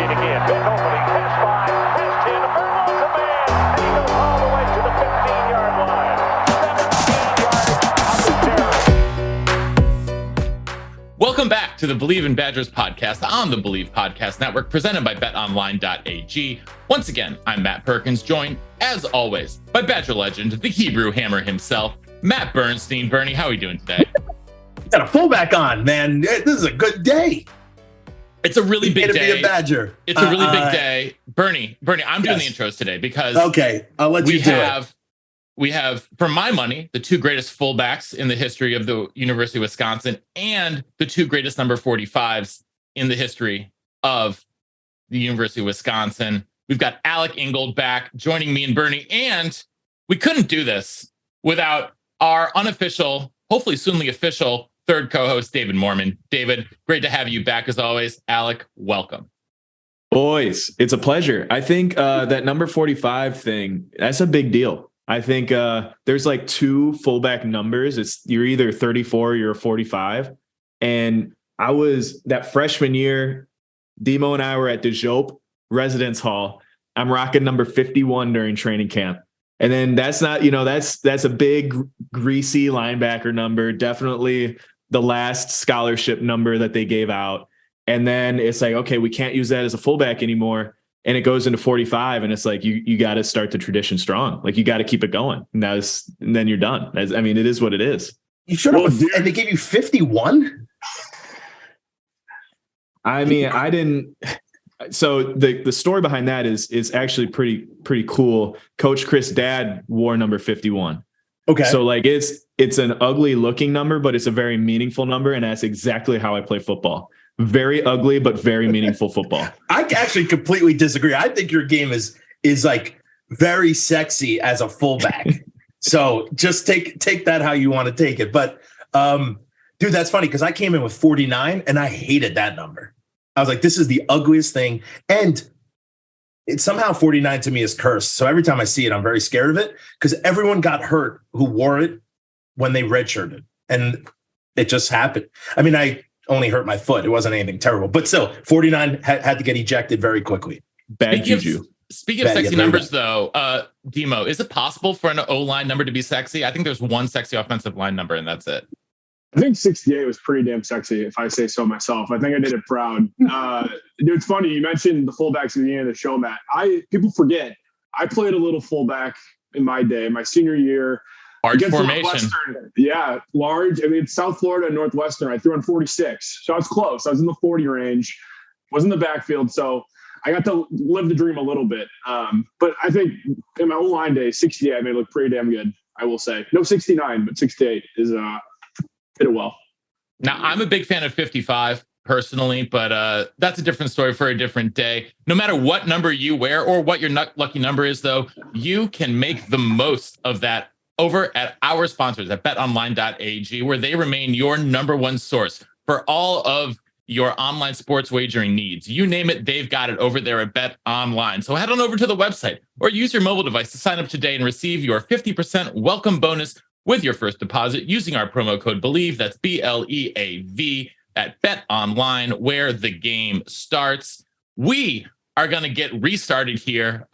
Pitching again. Big opening. Pass 5. Pass 10. Perko to man. And he goes all the way to the 15-yard line. 17 yards on the carry. Welcome back to the Believe in Badgers podcast on the Believe Podcast Network, presented by betonline.ag. Once again, I'm Matt Perkins, joined, as always, by Badger legend, the Hebrew Hammer himself, Matt Bernstein. Bernie, how are you doing today? Got a fullback on, man. This is a good day. It's a really big day. To be a Badger. It's a really big day. Bernie, I'm doing the intros today because I'll let you do it. We have, for my money, the two greatest fullbacks in the history of the University of Wisconsin and the two greatest number 45s in the history of the University of Wisconsin. We've got Alec Ingold back joining me and Bernie, and we couldn't do this without our unofficial, hopefully soonly official, third co-host, David Mormon. David, great to have you back as always. Alec, welcome. Boys, it's a pleasure. I think that number 45 thing, that's a big deal. I think there's like two fullback numbers. You're either 34 or you're a 45. And I was that freshman year, Demo and I were at the Jope Residence Hall. I'm rocking number 51 during training camp. And then that's not, that's a big greasy linebacker number. Definitely the last scholarship number that they gave out. And then it's like, okay, we can't use that as a fullback anymore. And it goes into 45, and it's like you got to start the tradition strong. Like you got to keep it going. And then you're done. It is what it is. You should have. And they gave you 51. I mean, I didn't. So the story behind that is actually pretty cool. Coach Chris' dad wore number 51. Okay. So like it's an ugly looking number, but it's a very meaningful number, and that's exactly how I play football. Very ugly, but very meaningful football. I actually completely disagree. I think your game is like very sexy as a fullback. So just take that how you want to take it. But dude, that's funny because I came in with 49 and I hated that number. I was like, this is the ugliest thing. And it's somehow 49 to me is cursed. So every time I see it, I'm very scared of it because everyone got hurt who wore it when they redshirted. And it just happened. I mean, I only hurt my foot. It wasn't anything terrible. But still, 49 had to get ejected very quickly. Bad juju. Speaking of sexy numbers, though, Demo, is it possible for an O-line number to be sexy? I think there's one sexy offensive line number, and that's it. I think 68 was pretty damn sexy, if I say so myself. I think I did it proud. Dude, it's funny. You mentioned the fullbacks at the beginning of the show, Matt. People forget. I played a little fullback in my day, my senior year. Large formation. Yeah, large. I mean, it's South Florida and Northwestern. I threw on 46. So I was close. I was in the 40 range. Was in the backfield. So I got to live the dream a little bit. But I think in my O-line day, 68 I made it look pretty damn good, I will say. No 69, but 68 is did it well. Now, I'm a big fan of 55 personally, but that's a different story for a different day. No matter what number you wear or what your lucky number is, though, you can make the most of that over at our sponsors at betonline.ag, where they remain your number one source for all of your online sports wagering needs. You name it, they've got it over there at BetOnline. So head on over to the website or use your mobile device to sign up today and receive your 50% welcome bonus with your first deposit using our promo code BELIEVE. That's BLEAV at BetOnline, where the game starts. We are going to get restarted here.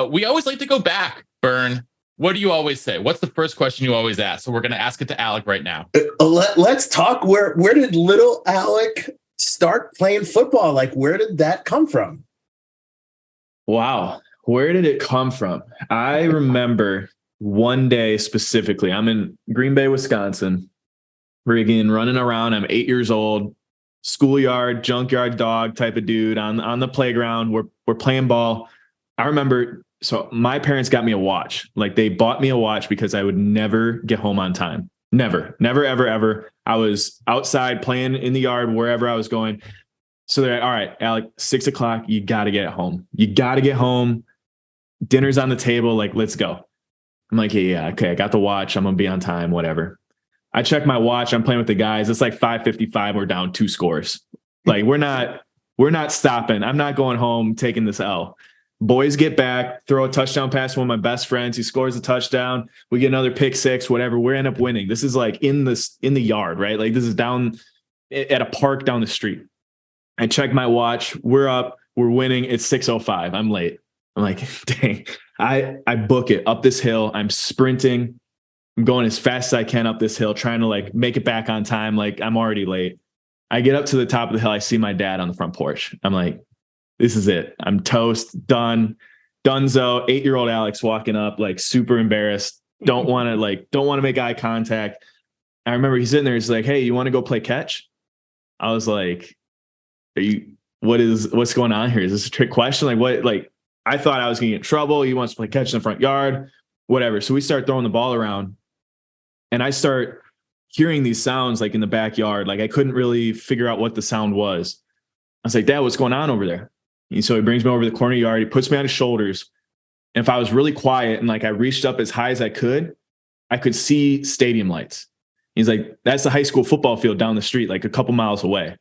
We always like to go back, Bern. What do you always say? What's the first question you always ask? So we're going to ask it to Alec right now. Let's talk. Where did little Alec start playing football? Like, where did that come from? Wow. Where did it come from? I remember one day specifically, I'm in Green Bay, Wisconsin, running around. I'm 8 years old, schoolyard, junkyard dog type of dude on the playground. We're playing ball. I remember, so my parents got me a watch. Like they bought me a watch because I would never get home on time. Never, ever, ever. I was outside playing in the yard, wherever I was going. So they're like, all right, Alec, 6 o'clock, you got to get home. You got to get home. Dinner's on the table. Like, let's go. I'm like, yeah, okay. I got the watch. I'm going to be on time, whatever. I check my watch. I'm playing with the guys. It's like 5:55. We're down 2 scores. Like we're not stopping. I'm not going home taking this L. Boys get back, throw a touchdown pass to one of my best friends. He scores a touchdown. We get another pick six, whatever. We end up winning. This is like in the yard, right? Like this is down at a park down the street. I check my watch. We're up We're winning. It's 6:05. I'm late. I'm like, dang, I book it up this hill. I'm sprinting. I'm going as fast as I can up this hill, trying to like make it back on time. Like I'm already late. I get up to the top of the hill. I see my dad on the front porch. I'm like, this is it. I'm toast, done. Dunzo, 8-year-old Alex walking up, like super embarrassed. Don't want to make eye contact. I remember he's sitting there. He's like, hey, you want to go play catch? I was like, what's going on here? Is this a trick question? Like what, like, I thought I was going to get in trouble. He wants to play catch in the front yard, whatever. So we start throwing the ball around and I start hearing these sounds like in the backyard. Like I couldn't really figure out what the sound was. I was like, Dad, what's going on over there? And so he brings me over to the corner yard. He puts me on his shoulders. And if I was really quiet and like I reached up as high as I could see stadium lights. He's like, that's the high school football field down the street, like a couple miles away.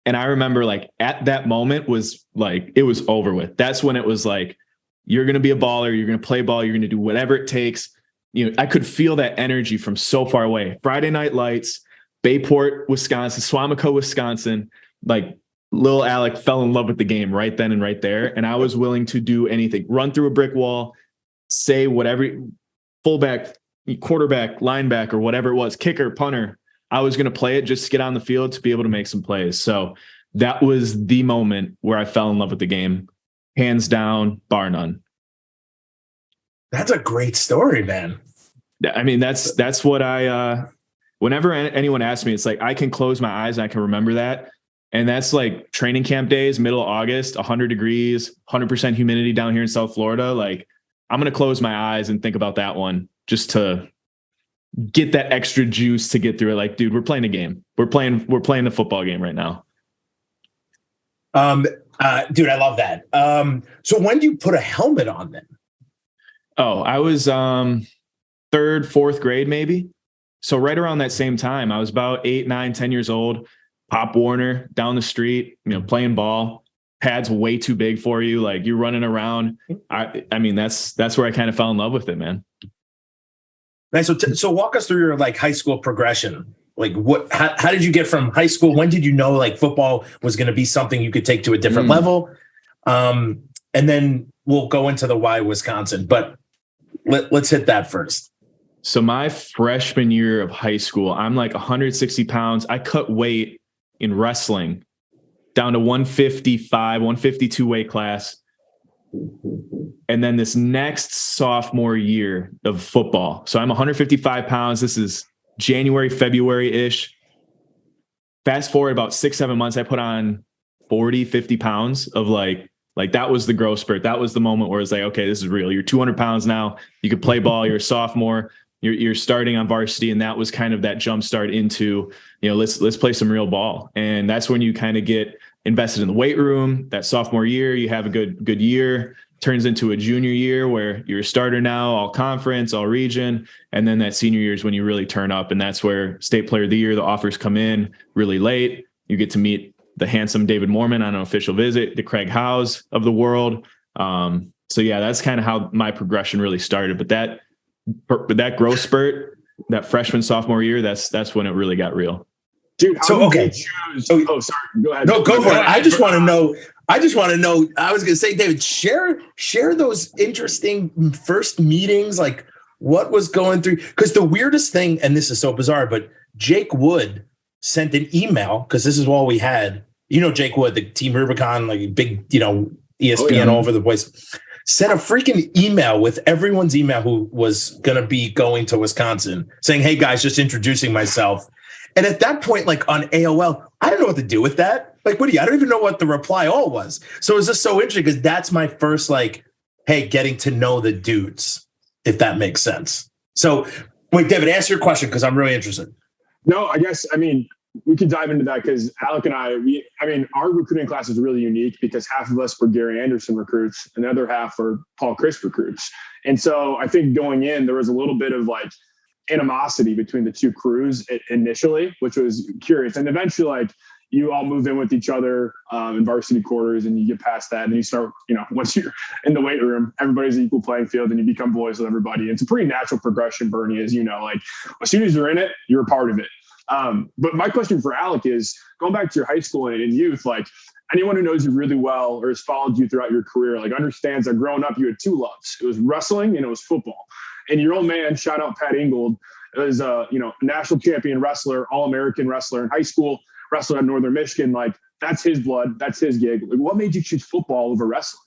And I remember like at that moment was like, it was over with. That's when it was like, you're going to be a baller. You're going to play ball. You're going to do whatever it takes. You know, I could feel that energy from so far away. Friday night lights, Bayport, Wisconsin, Swamico, Wisconsin. Like little Alec fell in love with the game right then and right there. And I was willing to do anything, run through a brick wall, say whatever, fullback, quarterback, linebacker, whatever it was, kicker, punter. I was going to play it just to get on the field to be able to make some plays. So that was the moment where I fell in love with the game. Hands down, bar none. That's a great story, man. I mean, that's what whenever anyone asks me, it's like, I can close my eyes and I can remember that. And that's like training camp days, middle of August, 100 degrees, 100% humidity down here in South Florida. Like I'm going to close my eyes and think about that one just to get that extra juice to get through it. Like, dude, we're playing a game. We're playing the football game right now. Dude, I love that. So when do you put a helmet on then? Oh, I was 3rd, 4th grade, maybe. So right around that same time, I was about 8, 9, 10 years old. Pop Warner down the street, you know, playing ball. Pads way too big for you. Like you're running around. I mean, that's where I kind of fell in love with it, man. Nice. So walk us through your like high school progression. Like how did you get from high school? When did you know like football was going to be something you could take to a different level? And then we'll go into the why Wisconsin, but let's hit that first. So my freshman year of high school, I'm like 160 pounds. I cut weight in wrestling down to 155, 152 weight class. And then this next sophomore year of football. So I'm 155 pounds. This is January, February-ish. Fast forward about 6-7 months, I put on 40, 50 pounds of like that was the growth spurt. That was the moment where it's like, okay, this is real. You're 200 pounds now. You could play ball. You're a sophomore. You're starting on varsity. And that was kind of that jump start into, you know, let's play some real ball. And that's when you kind of get invested in the weight room. That sophomore year, you have a good year, turns into a junior year where you're a starter now, all conference, all region. And then that senior year is when you really turn up. And that's where state player of the year, the offers come in really late. You get to meet the handsome David Mormon on an official visit, the Craig Howes of the world. So yeah, that's kind of how my progression really started. But that growth spurt, that freshman, sophomore year, that's when it really got real. Dude, okay. Sorry. Go ahead. No, go for it. I just want to know. I was going to say, David, share those interesting first meetings, like what was going through. Because the weirdest thing, and this is so bizarre, but Jake Wood sent an email because this is all we had. You know, Jake Wood, the Team Rubicon, like big, you know, ESPN all over the place. Sent a freaking email with everyone's email who was going to be going to Wisconsin saying, hey, guys, just introducing myself. And at that point, like on AOL, I don't know what to do with that. Like, I don't even know what the reply all was. So it was just so interesting because that's my first, like, hey, getting to know the dudes, if that makes sense. So wait, David, answer your question because I'm really interested. No, I mean, we could dive into that because Alec and our recruiting class is really unique because half of us were Gary Anderson recruits and the other half are Paul Chryst recruits. And so I think going in, there was a little bit of like animosity between the two crews initially, which was curious. And eventually, like, you all move in with each other in varsity quarters and you get past that and you start, you know, once you're in the weight room, everybody's an equal playing field and you become boys with everybody. It's a pretty natural progression, Bernie, as you know, like as soon as you're in it, you're a part of it. But my question for Alec is going back to your high school and youth, like anyone who knows you really well or has followed you throughout your career, like understands that growing up, you had two loves. It was wrestling and it was football. And your old man, shout out Pat Ingold, is a national champion wrestler, All-American wrestler in high school, wrestler at Northern Michigan. Like, that's his blood. That's his gig. Like, what made you choose football over wrestling?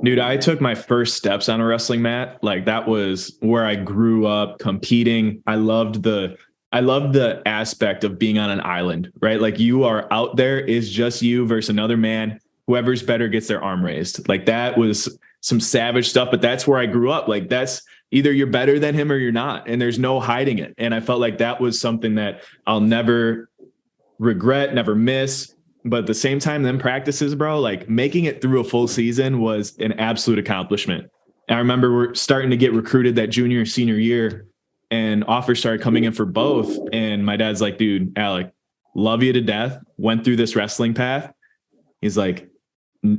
Dude, I took my first steps on a wrestling mat. Like, that was where I grew up competing. I loved the aspect of being on an island, right? Like, you are out there, is just you versus another man. Whoever's better gets their arm raised. Like, that was some savage stuff, but that's where I grew up. Like, that's either you're better than him or you're not. And there's no hiding it. And I felt like that was something that I'll never regret, never miss. But at the same time, them practices, bro, like making it through a full season was an absolute accomplishment. And I remember we're starting to get recruited that junior, senior year, and offers started coming in for both. And my dad's like, dude, Alec, love you to death. Went through this wrestling path. He's like,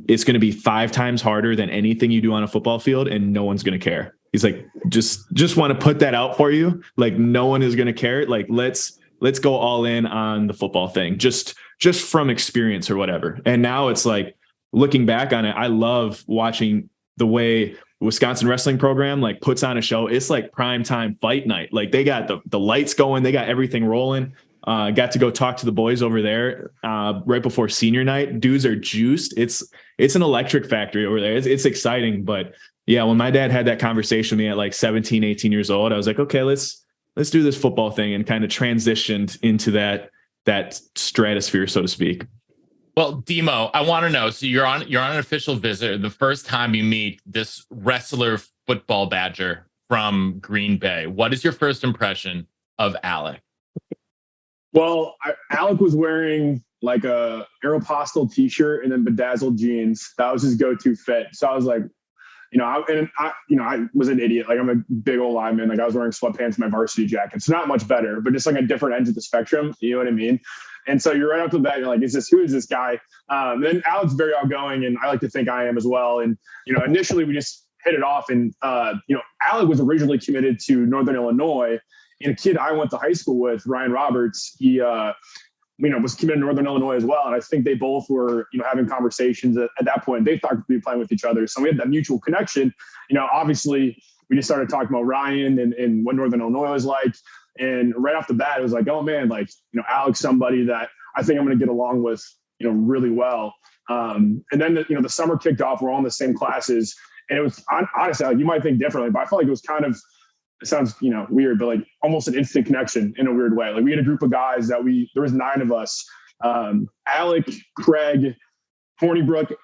it's going to be 5 times harder than anything you do on a football field, and no one's going to care. He's like, just want to put that out for you. Like, no one is going to care. Like, let's go all in on the football thing, just from experience or whatever. And now it's like, looking back on it, I love watching the way Wisconsin wrestling program like puts on a show. It's like prime time fight night. Like, they got the lights going, they got everything rolling. Got to go talk to the boys over there right before senior night. Dudes are juiced. It's an electric factory over there. It's exciting. But yeah, when my dad had that conversation with me at like 17, 18 years old, I was like, okay, let's do this football thing, and kind of transitioned into that stratosphere, so to speak. Well, Demo, I want to know. So you're on an official visit. The first time you meet this wrestler football badger from Green Bay, what is your first impression of Alec? Well, Alec was wearing like a Aeropostale t-shirt and then bedazzled jeans. That was his go-to fit. So I was like, I was an idiot. Like, I'm a big old lineman. Like, I was wearing sweatpants and my varsity jacket. It's not much better, but just like a different end of the spectrum. You know what I mean? And so you're right off the bat, you're like, who is this guy? Then Alec's very outgoing, and I like to think I am as well. And, initially we just hit it off. And, Alec was originally committed to Northern Illinois. And a kid I went to high school with, Ryan Roberts, he, was committed to Northern Illinois as well. And I think they both were, having conversations at that point. They thought we'd be playing with each other. So we had that mutual connection. Obviously we just started talking about Ryan and what Northern Illinois was like. And right off the bat, it was like, oh man, like, Alec's somebody that I think I'm going to get along with, really well. And then, the summer kicked off. We're all in the same classes. And it was, honestly, like, you might think differently, but I felt like it was kind of, it sounds, weird, but like almost an instant connection in a weird way. Like, we had a group of guys that there was 9 of us, Alec, Craig, Hornibrook,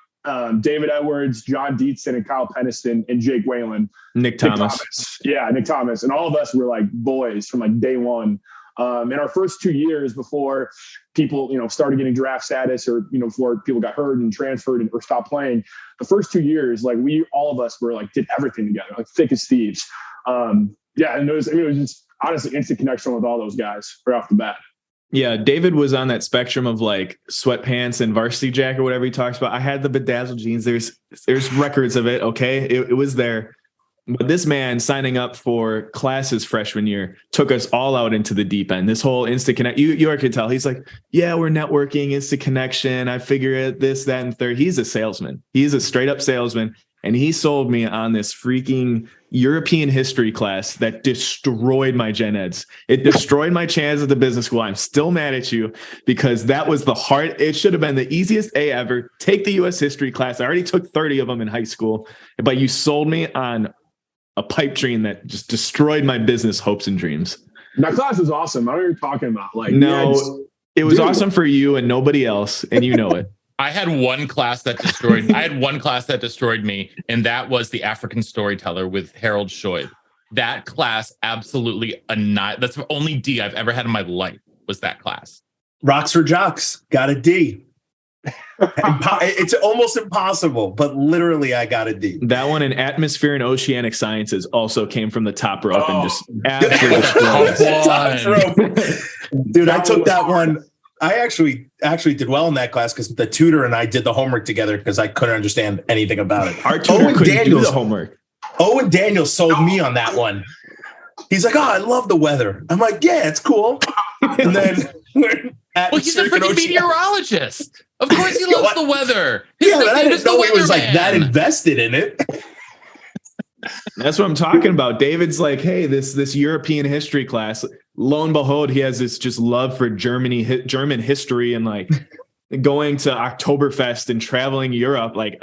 David Edwards, John Dietzen, and Kyle Peniston, and Jake Whalen. Nick Thomas. Yeah, Nick Thomas. And all of us were like boys from like day one. In our first 2 years before people, started getting draft status, or, before people got hurt and transferred or stopped playing, the first 2 years, like, all of us were like, did everything together, like thick as thieves. Yeah, and it was just honestly instant connection with all those guys right off the bat. Yeah, David was on that spectrum of like sweatpants and varsity jacket, whatever he talks about. I had the bedazzled jeans. There's records of it. Okay, it was there. But this man signing up for classes freshman year took us all out into the deep end. This whole instant connect, you could tell. He's like, yeah, we're networking, instant connection. I figure it, this, that, and third. He's a salesman. He's a straight up salesman. And he sold me on this freaking European history class that destroyed my gen eds. It destroyed my chance at the business school. I'm still mad at you, because that was the hard. It should have been the easiest A ever. Take the U.S. history class. I already took 30 of them in high school, but you sold me on a pipe dream that just destroyed my business hopes and dreams. That class was awesome. I don't know what you're talking about. Like, no, it was awesome for you and nobody else, and you know it. I had one class that destroyed me, and that was the African Storyteller with Harold Shoyd. That class absolutely that's the only D I've ever had in my life, was that class. Rocks for jocks, got a D. It's almost impossible, but literally I got a D. That one in Atmosphere and Oceanic Sciences also came from the top rope and just absolutely destroyed. Dude, I took that one. I actually did well in that class because the tutor and I did the homework together because I couldn't understand anything about it. Our tutor couldn't do the homework. Owen Daniels sold me on that one. He's like, oh, I love the weather. I'm like, yeah, it's cool. And then at Well, he's a freaking Circuit meteorologist. Of course he loves the weather. Yeah, but I didn't know he was like that invested in it. That's what I'm talking about. David's like, hey, this European history class. Lo and behold, he has this just love for German history and like going to Oktoberfest and traveling Europe. Like,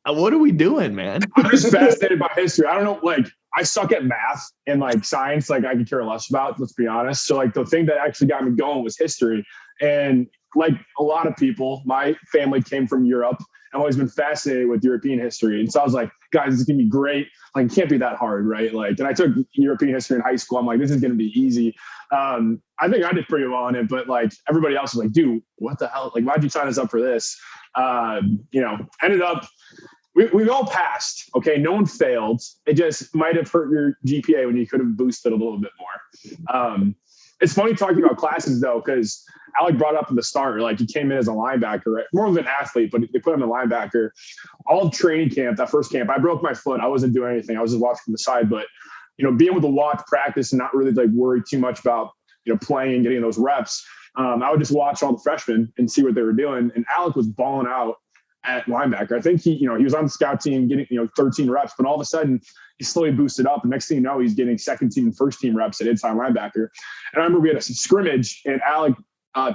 what are we doing, man? I'm just fascinated by history. I don't know, like, I suck at math and like science, like I could care less about, let's be honest. So like the thing that actually got me going was history. And like a lot of people, my family came from Europe. I've always been fascinated with European history. And so I was like, guys, this is going to be great. Like, it can't be that hard, right? Like, and I took European history in high school. I'm like, this is going to be easy. I think I did pretty well on it, but like everybody else was like, dude, what the hell? Like, why'd you sign us up for this? Ended up, we all passed. Okay. No one failed. It just might've hurt your GPA when you could have boosted a little bit more. It's funny talking about classes though, because Alec brought up at the start, like he came in as a linebacker, right? More of an athlete, but they put him in linebacker. All training camp, that first camp, I broke my foot. I wasn't doing anything. I was just watching from the side. But, being able to watch practice and not really like worry too much about, playing and getting those reps, I would just watch all the freshmen and see what they were doing. And Alec was balling out at linebacker. I think he was on the scout team getting, 13 reps, but all of a sudden he slowly boosted up. And next thing you know, he's getting second team and first team reps at inside linebacker. And I remember we had a scrimmage and Alec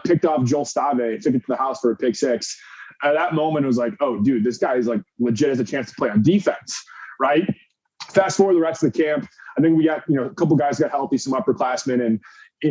picked off Joel Stave, took it to the house for a pick six. At that moment, it was like, oh, dude, this guy is like legit has a chance to play on defense, right? Fast forward the rest of the camp. I think we got, a couple guys got healthy, some upperclassmen. And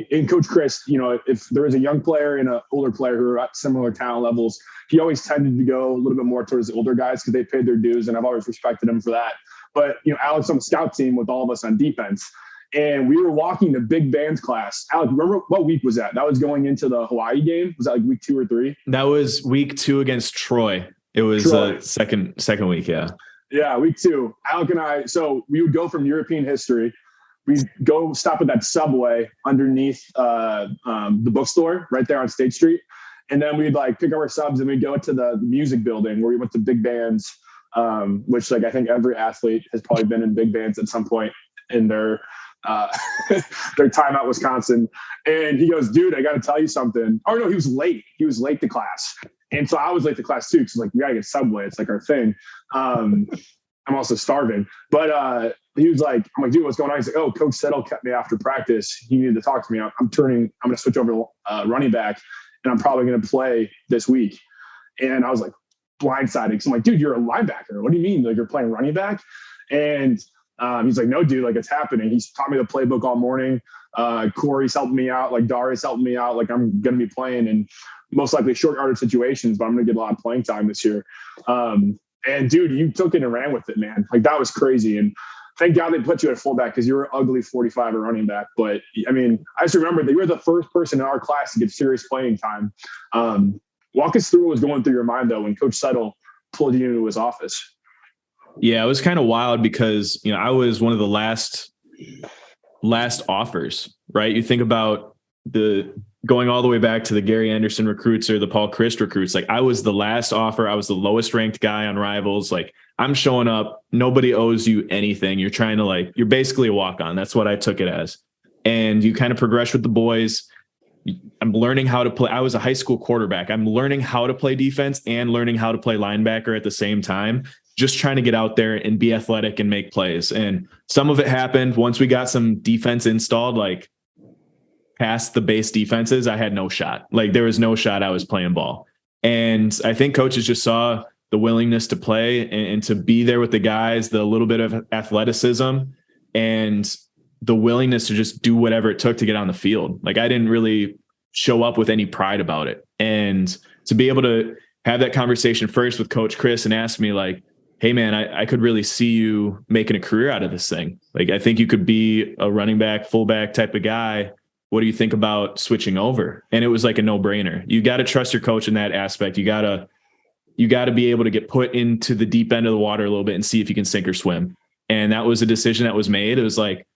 in Coach Chris, if there is a young player and an older player who are at similar talent levels, he always tended to go a little bit more towards the older guys because they paid their dues. And I've always respected him for that. But, Alec's on the scout team with all of us on defense. And we were walking the big bands class. Alec, remember what week was that? That was going into the Hawaii game. Was that like week 2 or 3? That was week 2 against Troy. It was second week. Yeah. Yeah. Week 2, Alec and I, so we would go from European history. We'd go stop at that Subway underneath the bookstore right there on State Street. And then we'd like pick up our subs and we'd go to the music building where we went to big bands, which like I think every athlete has probably been in big bands at some point in their time at Wisconsin. And he goes, dude, I got to tell you something. Oh no, he was late. He was late to class. And so I was late to class too. Cause like, we gotta get Subway. It's like our thing. I'm also starving, but he was like, I'm like, dude, what's going on? He's like, oh, Coach Settle kept me after practice. He needed to talk to me. I'm going to switch over to running back and I'm probably going to play this week. And I was like blindsided. Cause I'm like, dude, you're a linebacker. What do you mean? Like you're playing running back? And he's like, no, dude, like it's happening. He's taught me the playbook all morning. Corey's helping me out. Like Darius helping me out. Like I'm going to be playing in most likely short yardage situations, but I'm going to get a lot of playing time this year. And dude, you took it and ran with it, man. Like that was crazy. And thank God they put you at fullback because you were ugly 45 at running back. But I mean, I just remember that you were the first person in our class to get serious playing time. Walk us through what was going through your mind though when Coach Settle pulled you into his office. Yeah, it was kind of wild because, I was one of the last offers, right? You think about going all the way back to the Gary Anderson recruits or the Paul Christ recruits. Like I was the last offer. I was the lowest ranked guy on Rivals. Like I'm showing up. Nobody owes you anything. You're trying to you're basically a walk-on. That's what I took it as. And you kind of progress with the boys. I'm learning how to play. I was a high school quarterback. I'm learning how to play defense and learning how to play linebacker at the same time. Just trying to get out there and be athletic and make plays. And some of it happened once we got some defense installed, like past the base defenses, I had no shot. Like there was no shot I was playing ball. And I think coaches just saw the willingness to play and to be there with the guys, the little bit of athleticism and the willingness to just do whatever it took to get on the field. Like I didn't really show up with any pride about it. And to be able to have that conversation first with Coach Chris and ask me like, hey man, I could really see you making a career out of this thing. Like, I think you could be a running back, fullback type of guy. What do you think about switching over? And it was like a no-brainer. You got to trust your coach in that aspect. You got to be able to get put into the deep end of the water a little bit and see if you can sink or swim. And that was a decision that was made. It was like,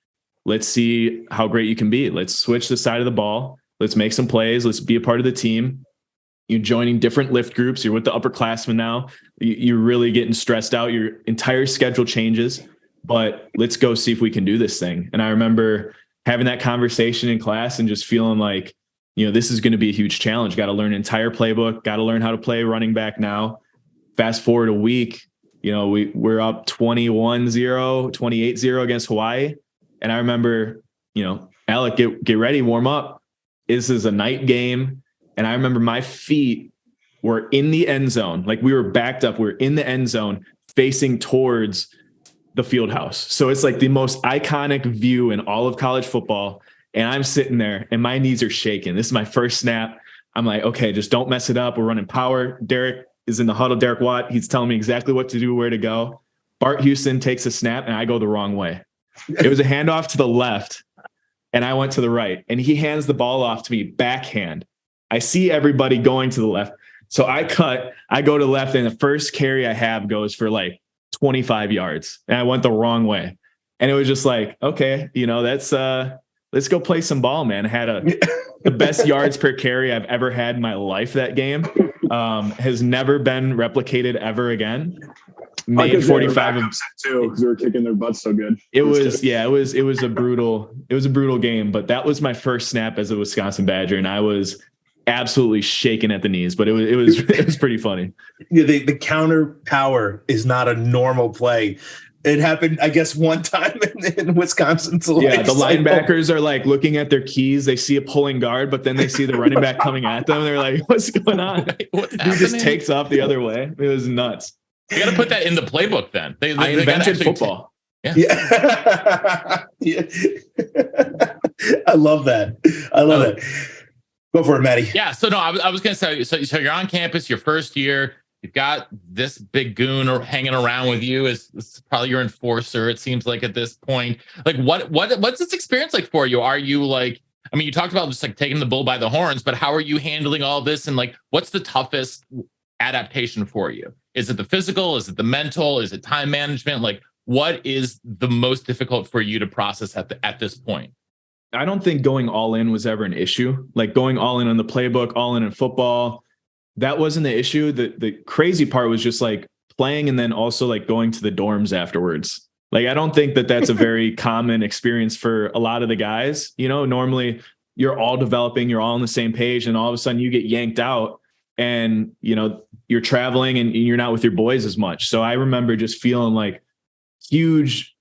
let's see how great you can be. Let's switch the side of the ball. Let's make some plays. Let's be a part of the team. You're joining different lift groups. You're with the upperclassmen now. You're really getting stressed out. Your entire schedule changes, but let's go see if we can do this thing. And I remember having that conversation in class and just feeling like, this is going to be a huge challenge. Got to learn an entire playbook, got to learn how to play running back now. Fast forward a week, we're up 21-0, 28-0 against Hawaii. And I remember, Alec, get ready, warm up. This is a night game. And I remember my feet were in the end zone. Like we were backed up. We were in the end zone facing towards the field house. So it's like the most iconic view in all of college football. And I'm sitting there and my knees are shaking. This is my first snap. I'm like, okay, just don't mess it up. We're running power. Derek is in the huddle. Derek Watt. He's telling me exactly what to do, where to go. Bart Houston takes a snap and I go the wrong way. It was a handoff to the left and I went to the right, and he hands the ball off to me backhand. I see everybody going to the left. So I go to the left, and the first carry I have goes for like 25 yards, and I went the wrong way. And it was just like, okay, that's let's go play some ball, man. I had the best yards per carry I've ever had in my life. That game has never been replicated ever again. Made 45 too, because they were kicking their butts so good. It was a brutal game, but that was my first snap as a Wisconsin Badger, and I was absolutely shaking at the knees, but it was pretty funny. Yeah, the counter power is not a normal play. It happened, I guess, one time in Wisconsin's life. Yeah, the linebackers are like looking at their keys. They see a pulling guard, but then they see the running back coming at them. They're like, "What's going on?" He just takes off the other way. It was nuts. You got to put that in the playbook then. I invented football. Yeah. Yeah. I love that. Go for it, Maddie. Yeah. So no, I was going to say, so you're on campus, your first year, you've got this big goon hanging around with you. Is probably your enforcer, it seems like at this point. Like what's this experience like for you? Are you like, I mean, you talked about just like taking the bull by the horns, but how are you handling all this? And like, what's the toughest adaptation for you? Is it the physical? Is it the mental? Is it time management? Like, what is the most difficult for you to process at this point? I don't think going all in was ever an issue. Like going all in on the playbook, all in football, that wasn't the issue. The crazy part was just like playing and then also like going to the dorms afterwards. Like, I don't think that that's a very common experience for a lot of the guys. Normally you're all developing, you're all on the same page, and all of a sudden you get yanked out and, you're traveling and you're not with your boys as much. So I remember just feeling like huge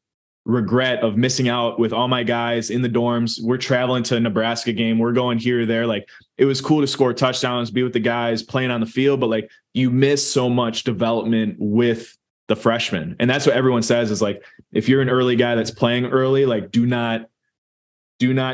regret of missing out with all my guys in the dorms. We're traveling to a Nebraska game. We're going here or there. Like, it was cool to score touchdowns, be with the guys playing on the field, but like you miss so much development with the freshmen. And that's what everyone says is like, if you're an early guy that's playing early, like do not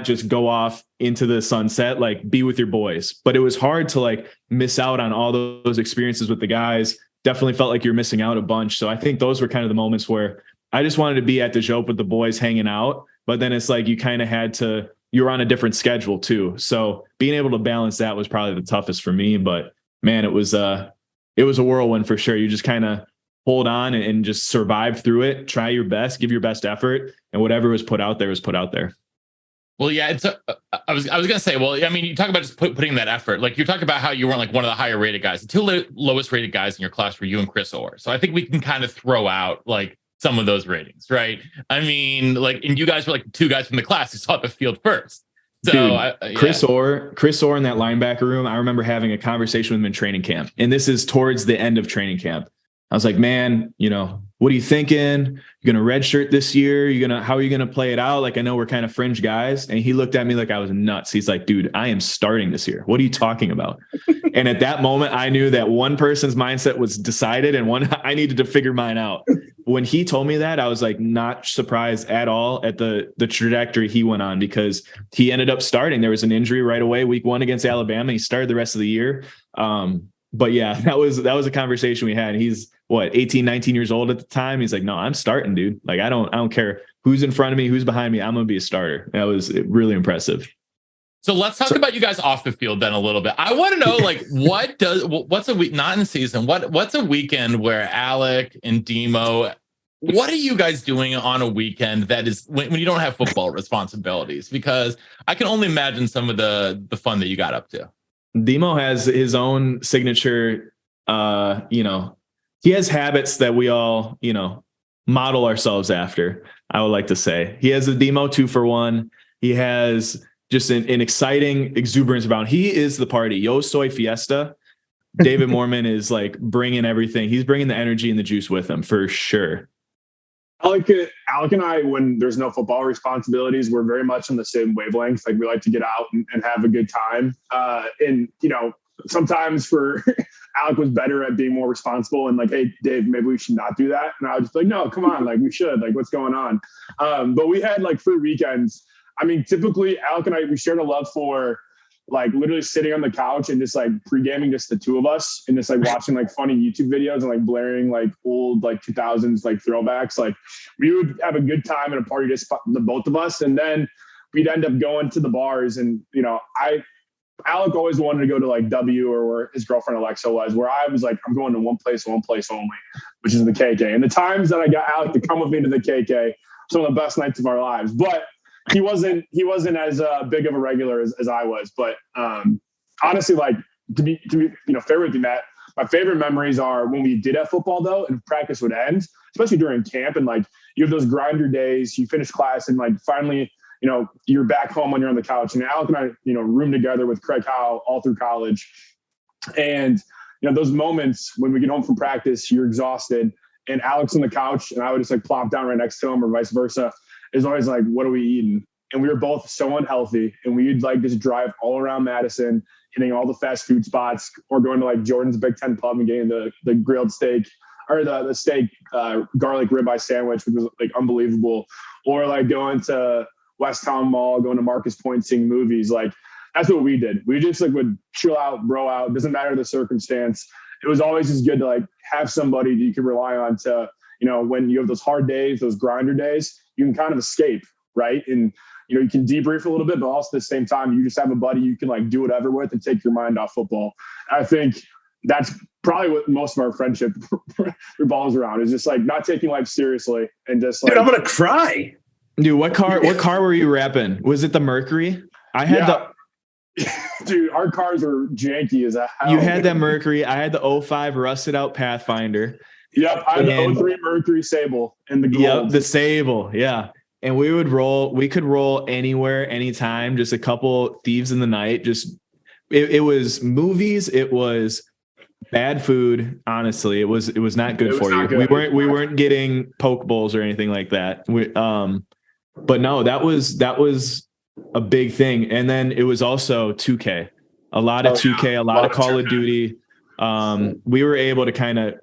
just go off into the sunset, like be with your boys. But it was hard to like miss out on all those experiences with the guys. Definitely felt like you're missing out a bunch. So I think those were kind of the moments where I just wanted to be at the Jope with the boys hanging out. But then it's like you kind of you were on a different schedule too. So being able to balance that was probably the toughest for me. But man, it was a whirlwind for sure. You just kind of hold on and just survive through it, try your best, give your best effort, and whatever was put out there was put out there. Well, yeah, I was going to say, well, I mean, you talk about just putting that effort. Like you talk about how you weren't like one of the higher rated guys. The two lowest rated guys in your class were you and Chris Orr. So I think we can kind of throw out like some of those ratings, right? I mean, like, and you guys were like two guys from the class who saw the field first. So dude, Chris Orr in that linebacker room, I remember having a conversation with him in training camp. And this is towards the end of training camp. I was like, man, what are you thinking? You're going to redshirt this year? How are you going to play it out? Like, I know we're kind of fringe guys. And he looked at me like I was nuts. He's like, dude, I am starting this year. What are you talking about? And at that moment, I knew that one person's mindset was decided and I needed to figure mine out. When he told me that, I was like, not surprised at all at the trajectory he went on, because he ended up starting. There was an injury right away, week 1 against Alabama. He started the rest of the year. But yeah, that was a conversation we had. He's 18, 19 years old at the time. He's like, no, I'm starting, dude. Like, I don't care who's in front of me, who's behind me. I'm going to be a starter. That was really impressive. So let's talk about you guys off the field then a little bit. I want to know, like, what's a week, not in season, what's a weekend where Alec and Demo, what are you guys doing on a weekend that is when you don't have football responsibilities? Because I can only imagine some of the fun that you got up to. Demo has his own signature, he has habits that we all, model ourselves after, I would like to say. He has the Demo 2-for-1. He has just an exciting exuberance about him. He is the party. Yo soy fiesta. David Moorman is like bringing everything. He's bringing the energy and the juice with him for sure. Alec and I, when there's no football responsibilities, we're very much on the same wavelength. Like we like to get out and have a good time. And, you know, sometimes for Alec was better at being more responsible and like, hey, Dave, maybe we should not do that. And I was just like, no, come on. Like we should, like, what's going on? But we had like free weekends. I mean, typically Alec and I, we shared a love for like literally sitting on the couch and just like pre-gaming just the two of us and just like watching like funny YouTube videos and like blaring like old like 2000s like throwbacks. Like we would have a good time at a party, just the both of us. And then we'd end up going to the bars. And, you know, Alec always wanted to go to like W or where his girlfriend Alexa was, where I was like, I'm going to one place only, which is the KK. And the times that I got Alec to come with me to the KK, some of the best nights of our lives. But he wasn't as big of a regular as I was. But honestly, like to be fair with you, Matt, my favorite memories are when we did have football though, and practice would end, especially during camp. And like you have those grinder days, you finish class and like finally, you know, you're back home when you're on the couch. And Alec and I, you know, roomed together with Craig Howe all through college. And, you know, those moments when we get home from practice, you're exhausted and Alec's on the couch and I would just like plop down right next to him or vice versa. Is always like, what are we eating? And we were both so unhealthy. And we'd like just drive all around Madison, hitting all the fast food spots or going to like Jordan's Big Ten pub and getting the grilled steak or the steak garlic ribeye sandwich, which was like unbelievable. Or like going to West Town Mall, going to Marcus Point, seeing movies. Like that's what we did. We just like would chill out, bro out. Doesn't matter the circumstance. It was always just good to like have somebody that you can rely on to, you know, when you have those hard days, those grinder days, you can kind of escape, right? And, you know, you can debrief a little bit, but also at the same time, you just have a buddy you can like do whatever with and take your mind off football. I think that's probably what most of our friendship revolves around, is just like not taking life seriously and just like. Dude, I'm going to cry. Dude, what car were you repping? Was it the Mercury? I had Dude, our cars were janky as a hell. You had that Mercury. I had the 05 rusted out Pathfinder. Yep, I had the 03 Mercury Sable and the gold. Yep, the Sable, yeah. And we could roll anywhere, anytime, just a couple thieves in the night. Just it was movies, it was bad food, honestly. It was not good for you. Good. We weren't getting poke bowls or anything like that. But no, that was a big thing. And then it was also 2K. A lot of 2K, a lot of Call of Duty. We were able to kind of,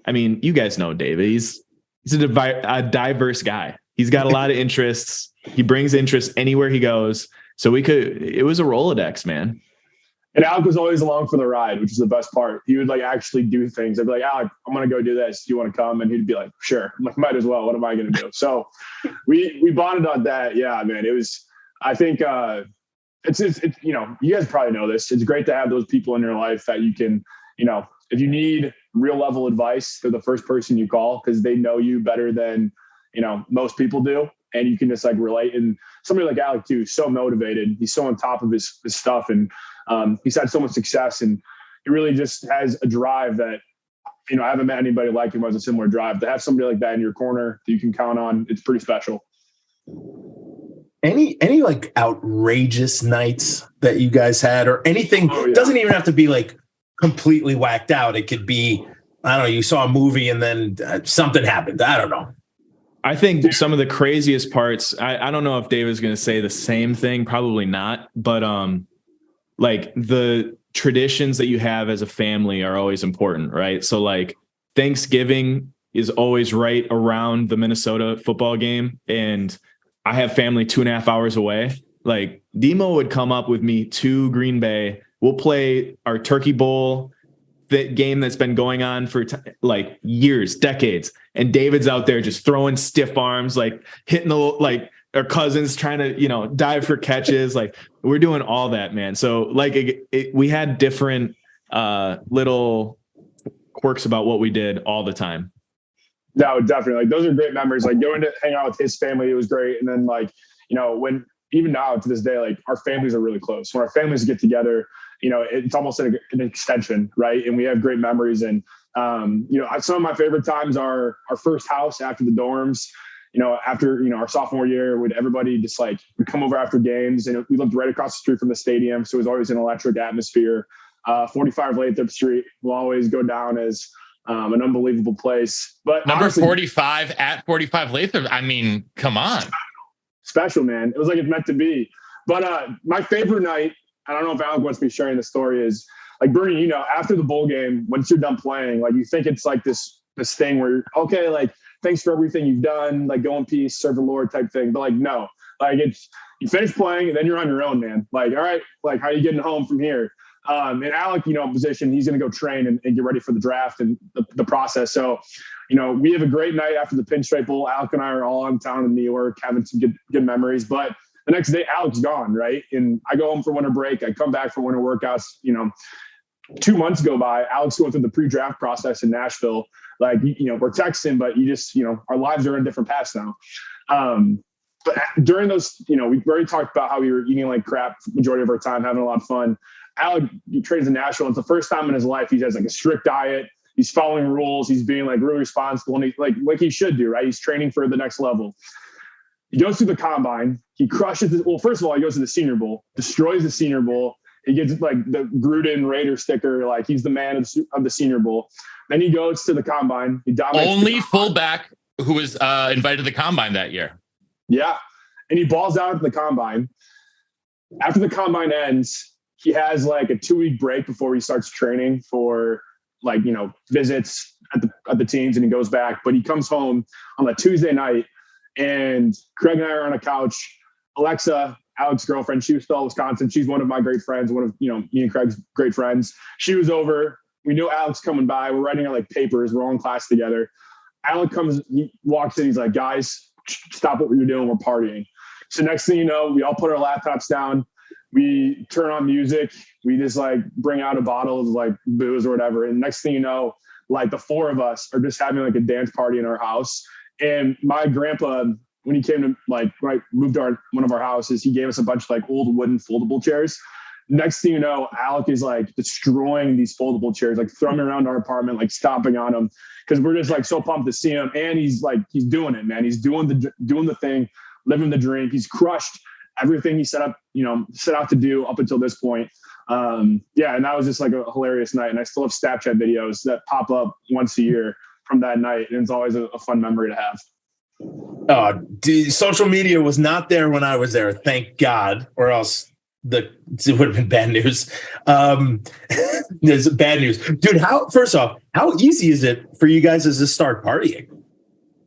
I mean, you guys know David. He's a diverse guy. He's got a lot of interests. He brings interest anywhere he goes. So it was a Rolodex, man. And Alec was always along for the ride, which is the best part. He would like actually do things. I'd be like, Alec, I'm going to go do this. Do you want to come? And he'd be like, sure. I'm like, might as well. What am I going to do? So we bonded on that. Yeah, man. It was, I think it's, you know, you guys probably know this. It's great to have those people in your life that you can, you know, if you need real level advice, they're the first person you call because they know you better than, you know, most people do. And you can just like relate. And somebody like Alec too, so motivated. He's so on top of his stuff. And he's had so much success. And he really just has a drive that, you know, I haven't met anybody like him who has a similar drive. To have somebody like that in your corner that you can count on, it's pretty special. Any like outrageous nights that you guys had or anything? Oh, yeah. Doesn't even have to be like completely whacked out. It could be, I don't know, you saw a movie and then something happened. I don't know. I think some of the craziest parts, I don't know if David's going to say the same thing, probably not, but like the traditions that you have as a family are always important, right? So like Thanksgiving is always right around the Minnesota football game. And I have family 2.5 hours away. Like Demo would come up with me to Green Bay. We'll play our Turkey Bowl, the game that's been going on for like years, decades. And David's out there just throwing stiff arms, like hitting like our cousins trying to, you know, dive for catches. Like we're doing all that, man. So like we had different little quirks about what we did all the time. No, definitely. Like those are great memories. Like going to hang out with his family, it was great. And then like, you know, when even now to this day, like our families are really close. When our families get together, you know, it's almost like an extension, right? And we have great memories. And, you know, some of my favorite times are our first house after the dorms. after, our sophomore year, would everybody just would come over after games, and we lived right across the street from the stadium. So it was always an electric atmosphere. 45 Lathrop Street will always go down as an unbelievable place. But number honestly, 45 at 45 Lathrop. I mean, come on. Special, man. It was like it's meant to be. But my favorite night, I don't know if Alec wants me sharing the story, is Bernie, after the bowl game, once you're done playing, you think it's this thing where, okay, thanks for everything you've done, go in peace, serve the Lord type thing. But no, it's, you finish playing and then you're on your own, man. All right, how are you getting home from here? And Alec, position, he's going to go train and get ready for the draft and the process. So, we have a great night after the Pinstripe Bowl. Alec and I are all in town in New York, having some good memories. But the next day, Alec's gone, right? And I go home for winter break. I come back for winter workouts. 2 months go by. Alec's going through the pre-draft process in Nashville. We're texting, but you just, our lives are in different paths now. But during those, we've already talked about how we were eating like crap majority of our time, having a lot of fun. Alec trains in Nashville. It's the first time in his life he has a strict diet. He's following rules. He's being really responsible, and like he should do, right? He's training for the next level. He goes through the combine. He crushes it. Well, first of all, he goes to the Senior Bowl, destroys the Senior Bowl. He gets the Gruden Raider sticker. He's the man of the Senior Bowl. Then he goes to the combine. He dominates. Only fullback who was invited to the combine that year. Yeah. And he balls out at the combine. After the combine ends, he has a 2-week break before he starts training for visits at the teams, and he goes back. But he comes home on a Tuesday night, and Craig and I are on a couch. Alexa, Alec's girlfriend, she was still in Wisconsin. She's one of my great friends, one of me and Craig's great friends. She was over. We knew Alec's coming by. We're writing our papers. We're all in class together. Alec comes, he walks in. He's like, guys, stop what you're doing. We're partying. So next thing you know, we all put our laptops down. We turn on music. We just bring out a bottle of booze or whatever. And next thing you know, the four of us are just having a dance party in our house. And my grandpa, when he came to moved to one of our houses, he gave us a bunch of old wooden foldable chairs. Next thing you know, Alec is destroying these foldable chairs, throwing them around our apartment, stomping on them, because we're just so pumped to see him. And he's doing it, man. He's doing the thing, living the dream. He's crushed everything he set out to do up until this point. And that was just a hilarious night. And I still have Snapchat videos that pop up once a year from that night. And it's always a fun memory to have. Social media was not there when I was there, thank God, or else it would have been bad news. There's bad news, dude. First off, how easy is it for you guys to just start partying?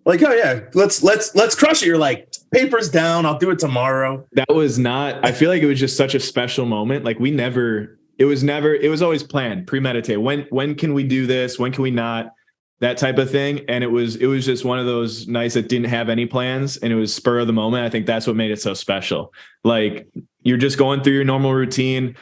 Oh yeah, let's crush it. You're papers down. I'll do it tomorrow. That was not. I feel like it was just such a special moment. It was always planned, premeditated. When can we do this? When can we not? That type of thing. And it was just one of those nights that didn't have any plans, and it was spur of the moment. I think that's what made it so special. You're just going through your normal routine,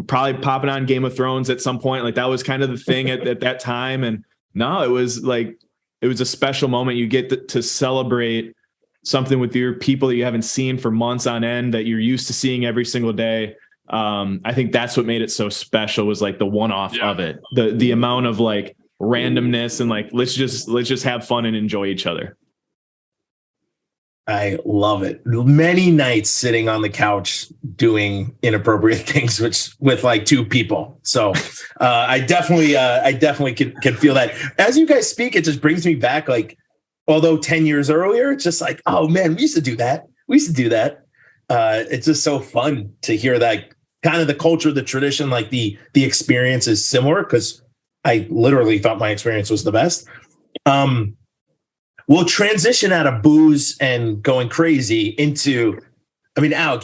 probably popping on Game of Thrones at some point. That was kind of the thing at that time. And no, it was a special moment. You get to celebrate something with your people that you haven't seen for months on end, that you're used to seeing every single day. I think that's what made it so special, was the one-off of it. The amount of randomness and let's just have fun and enjoy each other. I love it. Many nights sitting on the couch doing inappropriate things, with 2 people. So I definitely can feel that. As you guys speak, it just brings me back. Although 10 years earlier, it's just oh man, we used to do that. It's just so fun to hear that kind of the culture, the tradition, the experience is similar, because I literally thought my experience was the best. We'll transition out of booze and going crazy into, Alec,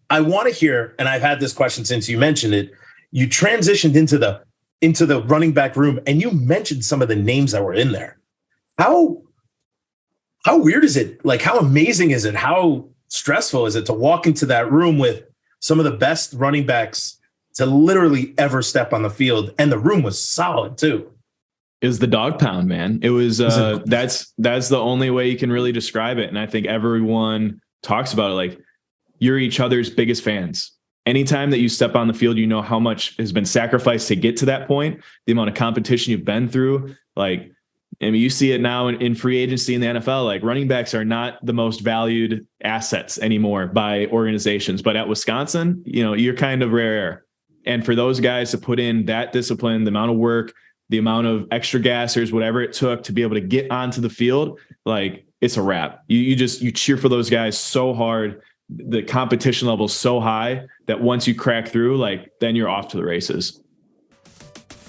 I want to hear, and I've had this question since you mentioned it. You transitioned into the running back room, and you mentioned some of the names that were in there. How weird is it? How amazing is it? How stressful is it to walk into that room with some of the best running backs to literally ever step on the field? And the room was solid too. It was the dog pound, man. It was that's the only way you can really describe it. And I think everyone talks about it. You're each other's biggest fans. Anytime that you step on the field, you know how much has been sacrificed to get to that point, the amount of competition you've been through. I mean, you see it now in free agency in the NFL. Like, running backs are not the most valued assets anymore by organizations. But at Wisconsin, you're kind of rare. And for those guys to put in that discipline, the amount of work, the amount of extra gassers, whatever it took to be able to get onto the field, like, it's a wrap. You cheer for those guys so hard. The competition level is so high that once you crack through, like, then you're off to the races.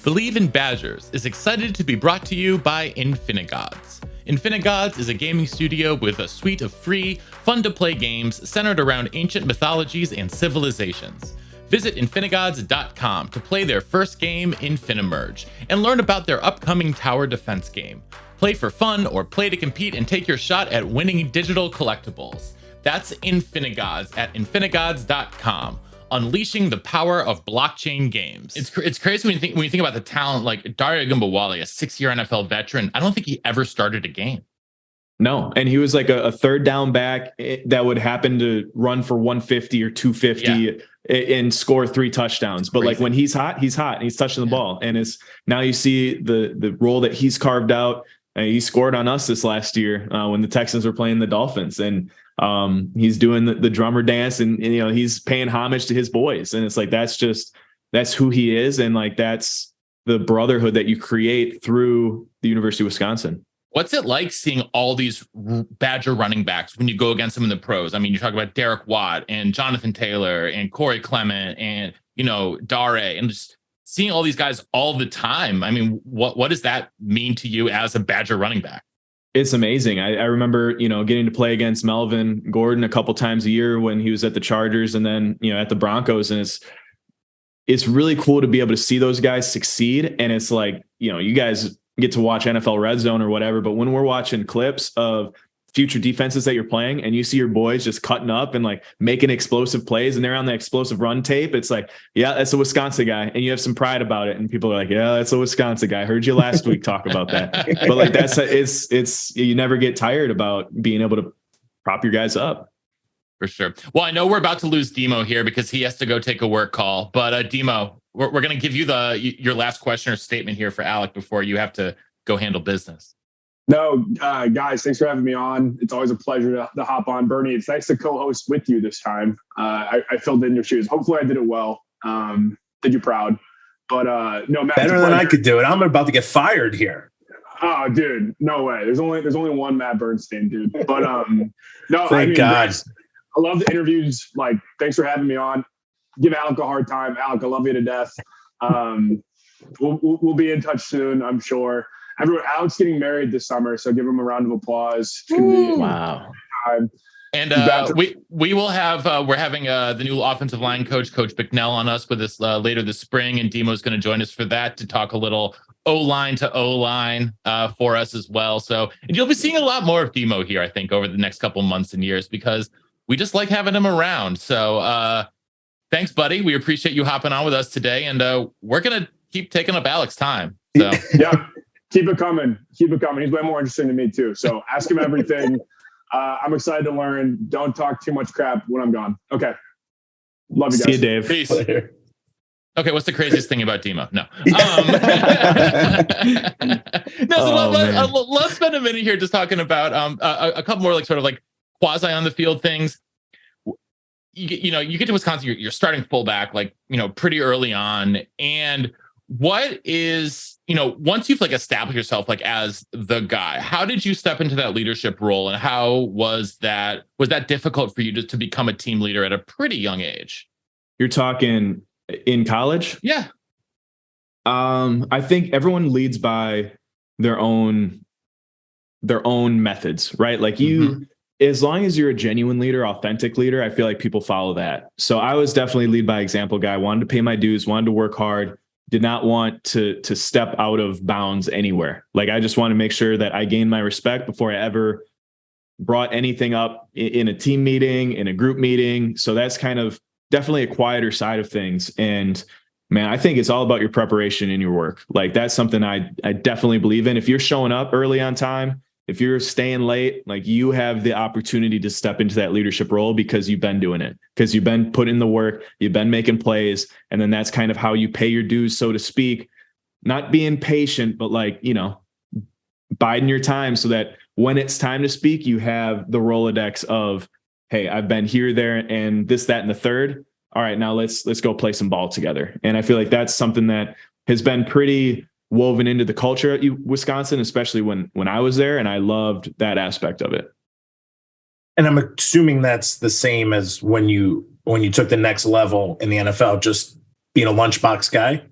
Believe in Badgers is excited to be brought to you by Infinigods. Infinigods is a gaming studio with a suite of free, fun-to-play games centered around ancient mythologies and civilizations. Visit Infinigods.com to play their first game, Infinimerge, and learn about their upcoming tower defense game. Play for fun or play to compete and take your shot at winning digital collectibles. That's Infinigods at Infinigods.com. Unleashing the power of blockchain games. It's crazy when you think about the talent, like Dario Gumbawali, a 6-year NFL veteran. I don't think he ever started a game. No, and he was like a third down back that would happen to run for 150 or 250 and score 3 touchdowns. But like, when he's hot, and he's touching the ball. And it's now you see the role that he's carved out. He scored on us this last year when the Texans were playing the Dolphins, and he's doing the drummer dance, and he's paying homage to his boys. And it's like, that's who he is. And like, that's the brotherhood that you create through the University of Wisconsin. What's it like seeing all these Badger running backs when you go against them in the pros? I mean, you talk about Derek Watt and Jonathan Taylor and Corey Clement and, Dare, and just seeing all these guys all the time. I mean, what does that mean to you as a Badger running back? It's amazing. I remember, getting to play against Melvin Gordon a couple times a year when he was at the Chargers and then, at the Broncos. And it's really cool to be able to see those guys succeed. And it's like, you guys get to watch NFL Red Zone or whatever, but when we're watching clips of future defenses that you're playing and you see your boys just cutting up and like making explosive plays and they're on the explosive run tape, it's like, yeah, that's a Wisconsin guy. And you have some pride about it. And people are like, yeah, that's a Wisconsin guy. I heard you last week talk about that. But like, it's you never get tired about being able to prop your guys up. For sure. Well, I know we're about to lose Demo here because he has to go take a work call, but Demo, we're going to give you your last question or statement here for Alec before you have to go handle business. No, guys, thanks for having me on. It's always a pleasure to hop on. Bernie, it's nice to co-host with you this time. I filled in your shoes. Hopefully I did it well. Did you proud. But no, Matt, better than I could do it. I'm about to get fired here. Oh, dude, no way. There's only one Matt Bernstein, dude. But no, Thank God. I love the interviews. Like, thanks for having me on. Give Alec a hard time. Alec, I love you to death. We'll be in touch soon, I'm sure. Alec's getting married this summer, so give him a round of applause. It's gonna be wow. Time. And we will have we're having the new offensive line coach Bicknell on us with us later this spring, and Demo's going to join us for that to talk a little O-line to O-line for us as well. So, and you'll be seeing a lot more of Demo here, I think, over the next couple months and years, because we just like having him around. So thanks, buddy. We appreciate you hopping on with us today, and we're gonna keep taking up Alec's time. So yeah. Keep it coming. He's way more interesting to me too. So ask him everything. I'm excited to learn. Don't talk too much crap when I'm gone. Okay. Love you guys. See you, Dave. Peace. Okay, what's the craziest thing about Demo? No. Let's spend a minute here just talking about a couple more like sort of like quasi on the field things. You get to Wisconsin, you're starting fullback like, pretty early on. And what is, once you've like established yourself like as the guy, how did you step into that leadership role, and how was that difficult for you to become a team leader at a pretty young age? You're talking in college? Yeah. I think everyone leads by their own methods, right? Like as long as you're a genuine leader, authentic leader, I feel like people follow that. So I was definitely lead by example guy, wanted to pay my dues, wanted to work hard, did not want to step out of bounds anywhere. Like, I just want to make sure that I gained my respect before I ever brought anything up in a team meeting, in a group meeting. So that's kind of definitely a quieter side of things. And man, I think it's all about your preparation in your work. Like, that's something I definitely believe in. If you're showing up early on time, if you're staying late, like, you have the opportunity to step into that leadership role because you've been doing it, because you've been putting in the work, you've been making plays. And then that's kind of how you pay your dues, so to speak, not being patient, but like, biding your time so that when it's time to speak, you have the Rolodex of, hey, I've been here, there, and this, that, and the third. All right, now let's go play some ball together. And I feel like that's something that has been pretty woven into the culture at Wisconsin, especially when I was there, and I loved that aspect of it. And I'm assuming that's the same as when you took the next level in the NFL, just being a lunchbox guy.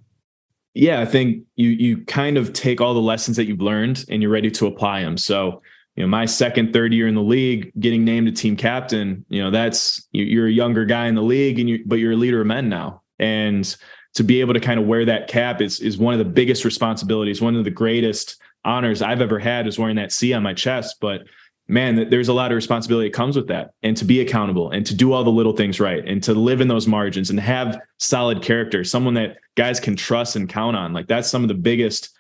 Yeah, I think you kind of take all the lessons that you've learned and you're ready to apply them. So, my third year in the league, getting named a team captain, that's, you're a younger guy in the league, but you're a leader of men now. And to be able to kind of wear that cap is one of the biggest responsibilities. One of the greatest honors I've ever had is wearing that C on my chest. But man, there's a lot of responsibility that comes with that, and to be accountable and to do all the little things right and to live in those margins and have solid character, someone that guys can trust and count on. Like, that's some of the biggest,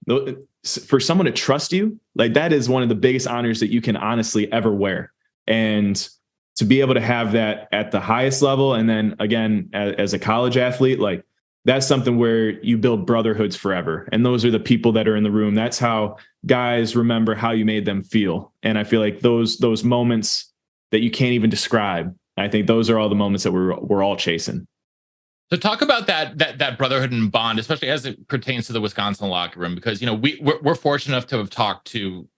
for someone to trust you, like, that is one of the biggest honors that you can honestly ever wear. And to be able to have that at the highest level, and then again, as a college athlete, like, that's something where you build brotherhoods forever. And those are the people that are in the room. That's how guys remember how you made them feel. And I feel like those moments that you can't even describe, I think those are all the moments that we're all chasing. So talk about that brotherhood and bond, especially as it pertains to the Wisconsin locker room, because, we're fortunate enough to have talked to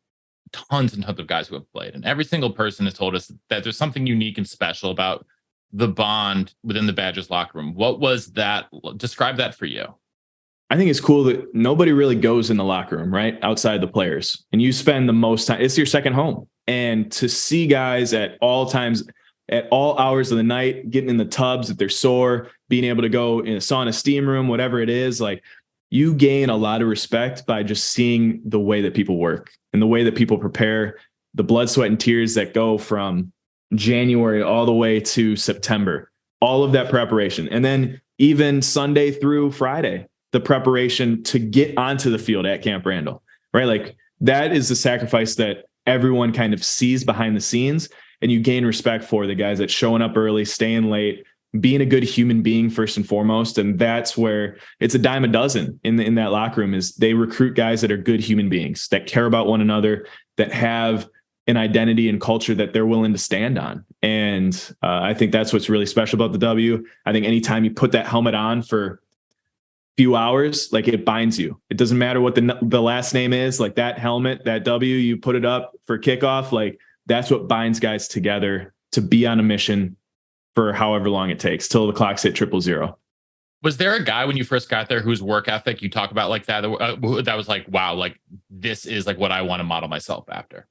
tons and tons of guys who have played, and every single person has told us that there's something unique and special about the bond within the Badgers locker room. What was that? Describe that for you. I think it's cool that nobody really goes in the locker room, right, outside the players, and you spend the most time. It's your second home, and to see guys at all times, at all hours of the night, getting in the tubs if they're sore, being able to go in a sauna, steam room, whatever it is, like, you gain a lot of respect by just seeing the way that people work and the way that people prepare, the blood, sweat, and tears that go from January all the way to September, all of that preparation. And then even Sunday through Friday, the preparation to get onto the field at Camp Randall, right? Like, that is the sacrifice that everyone kind of sees behind the scenes, and you gain respect for the guys that showing up early, staying late, being a good human being first and foremost. And that's where it's a dime a dozen in that locker room, is they recruit guys that are good human beings, that care about one another, that have an identity and culture that they're willing to stand on. And I think that's what's really special about the W. I think anytime you put that helmet on for a few hours, like, it binds you. It doesn't matter what the last name is, like, that helmet, that W, you put it up for kickoff, like, that's what binds guys together to be on a mission for however long it takes till the clock's hit 000. Was there a guy when you first got there whose work ethic you talk about like that, that was like, wow, like, this is like what I want to model myself after?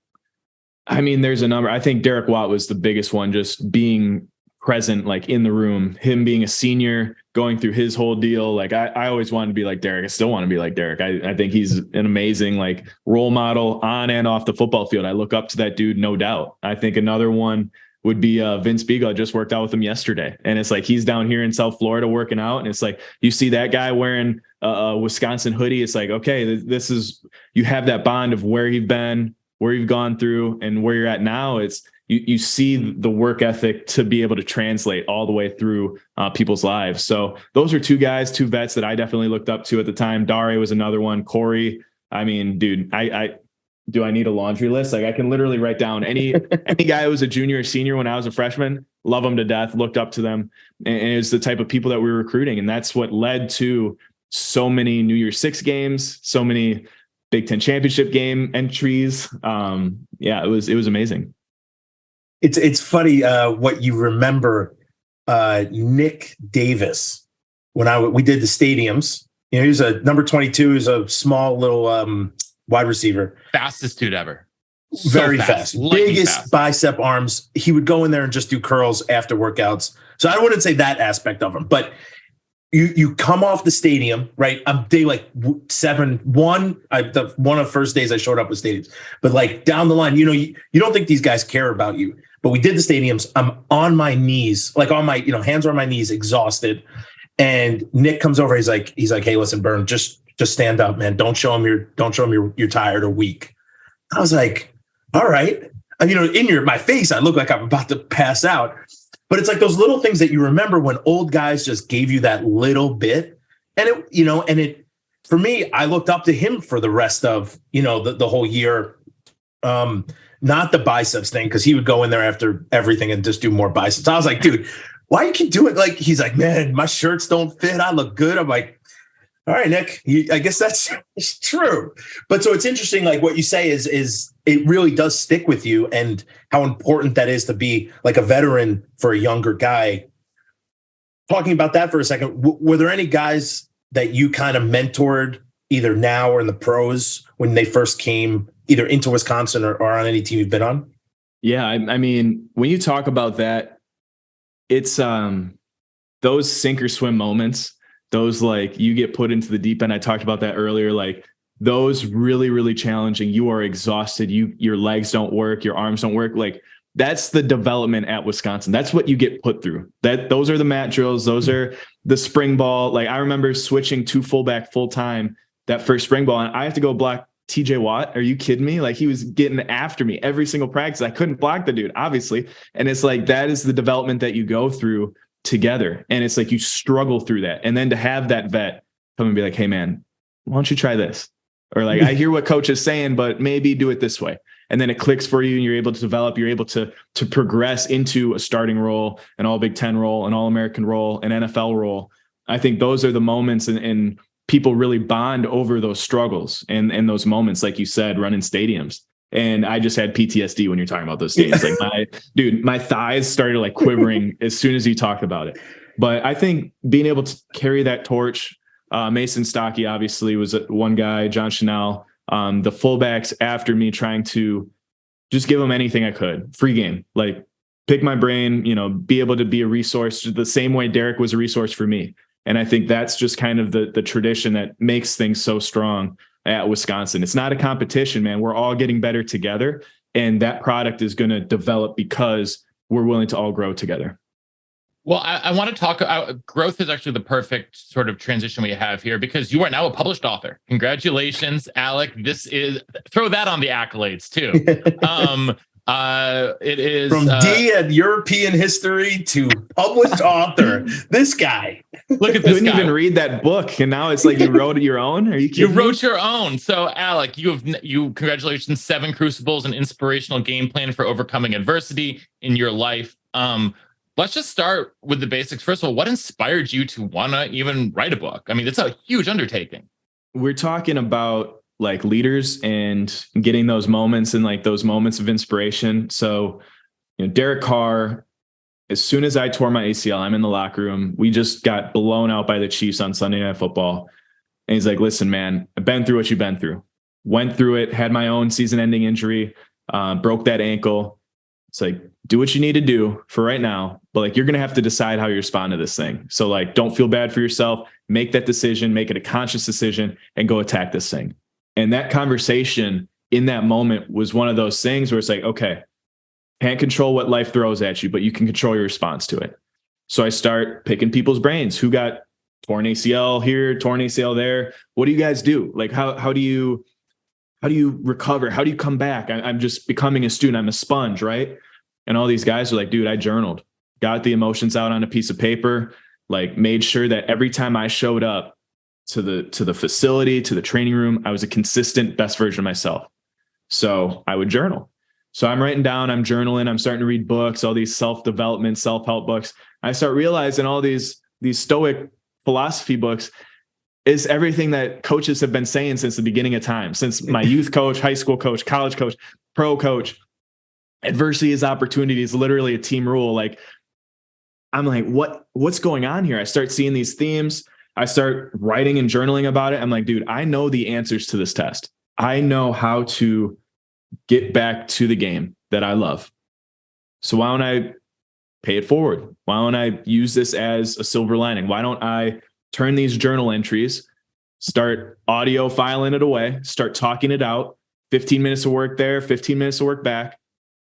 I mean, there's a number. I think Derek Watt was the biggest one, just being present, like, in the room, him being a senior, going through his whole deal. Like, I always wanted to be like Derek. I still want to be like Derek. I think he's an amazing, like, role model on and off the football field. I look up to that dude, no doubt. I think another one would be Vince Beagle. I just worked out with him yesterday. And it's like, he's down here in South Florida working out. And it's like, you see that guy wearing a Wisconsin hoodie. It's like, okay, this is, you have that bond of where you've been, where you've gone through, and where you're at now. It's, you see the work ethic to be able to translate all the way through people's lives. So those are two vets that I definitely looked up to at the time. Dare was another one. Corey. I mean, dude, do I need a laundry list? Like, I can literally write down any guy who was a junior or senior when I was a freshman, love them to death, looked up to them. And it's the type of people that we were recruiting. And that's what led to so many New Year's Six games, so many Big Ten championship game entries. Yeah, it was amazing. It's funny what you remember. Nick Davis, when we did the stadiums, he was a number 22, he's a small little wide receiver, fastest dude ever, very fast, biggest fast bicep arms. He would go in there and just do curls after workouts. So I wouldn't say that aspect of him, but you come off the stadium, right? I'm day like 7-1. One of the first days I showed up with stadiums, but like down the line, you don't think these guys care about you, but we did the stadiums. I'm on my knees, like on my, hands are on my knees, exhausted. And Nick comes over. He's like, hey, listen, Byrne, just stand up, man. Don't show him you're tired or weak. I was like, all right. And, in my face, I look like I'm about to pass out. But it's like those little things that you remember when old guys just gave you that little bit. And for me, I looked up to him for the rest of, the whole year. Not the biceps thing, because he would go in there after everything and just do more biceps. I was like, dude, why you keep doing like, he's like, man, my shirts don't fit. I look good. I'm like, all right, Nick, I guess that's true. But so it's interesting, like what you say is it really does stick with you, and how important that is to be like a veteran for a younger guy. Talking about that for a second, were there any guys that you kind of mentored either now or in the pros when they first came either into Wisconsin or on any team you've been on? Yeah, I mean, when you talk about that, it's those sink or swim moments, those like you get put into the deep end. I talked about that earlier, like those really, really challenging. You are exhausted. Your legs don't work. Your arms don't work. Like that's the development at Wisconsin. That's what you get put through. Those are the mat drills. Those are the spring ball. Like I remember switching to fullback full time that first spring ball, and I have to go block TJ Watt. Are you kidding me? Like he was getting after me every single practice. I couldn't block the dude, obviously. And it's like, that is the development that you go through together. And it's like, you struggle through that. And then to have that vet come and be like, hey man, why don't you try this? Or like, I hear what coach is saying, but maybe do it this way. And then it clicks for you and you're able to develop, you're able to progress into a starting role, an all Big Ten role, an all American role, an NFL role. I think those are the moments and people really bond over those struggles and those moments, like you said, running stadiums. And I just had PTSD when you're talking about those games. Like my thighs started like quivering as soon as you talked about it. But I think being able to carry that torch, Mason Stockey obviously was one guy, John Chanel, the fullbacks after me, trying to just give them anything I could, free game, like pick my brain, be able to be a resource the same way Derek was a resource for me. And I think that's just kind of the tradition that makes things so strong at Wisconsin. It's not a competition, man. We're all getting better together, and that product is going to develop because we're willing to all grow together. Well, I want to talk. Growth is actually the perfect sort of transition we have here, because you are now a published author. Congratulations, Alec. Throw that on the accolades too. It is from D at European history to published author. This guy. Look at this. Didn't even read that book, and now it's like you wrote your own. Are you kidding? You wrote your own. So, Alec, congratulations, 7 Crucibles, an inspirational game plan for overcoming adversity in your life. Let's just start with the basics. First of all, what inspired you to want to even write a book? I mean, it's a huge undertaking. We're talking about like leaders and getting those moments and like those moments of inspiration. So, Derek Carr, as soon as I tore my ACL, I'm in the locker room. We just got blown out by the Chiefs on Sunday Night Football. And he's like, listen, man, I've been through what you've been through. Went through it, had my own season-ending injury, broke that ankle. It's like, do what you need to do for right now, but like, you're going to have to decide how you respond to this thing. So like, don't feel bad for yourself, make that decision, make it a conscious decision, and go attack this thing. And that conversation in that moment was one of those things where it's like, okay, can't control what life throws at you, but you can control your response to it. So I start picking people's brains. Who got torn ACL here, torn ACL there? What do you guys do? Like, how do you recover? How do you come back? I'm just becoming a student. I'm a sponge, right? And all these guys are like, dude, I journaled, got the emotions out on a piece of paper, like made sure that every time I showed up to the facility, to the training room, I was a consistent best version of myself. So I would journal. So I'm writing down, I'm journaling, I'm starting to read books, all these self-development, self-help books. I start realizing all these Stoic philosophy books is everything that coaches have been saying since the beginning of time, since my youth coach, high school coach, college coach, pro coach. Adversity is opportunity is literally a team rule. Like, I'm like, what's going on here? I start seeing these themes. I start writing and journaling about it. I'm like, dude, I know the answers to this test. I know how to get back to the game that I love. So why don't I pay it forward? Why don't I use this as a silver lining? Why don't I turn these journal entries, start audio filing it away, start talking it out, 15 minutes of work there, 15 minutes of work back.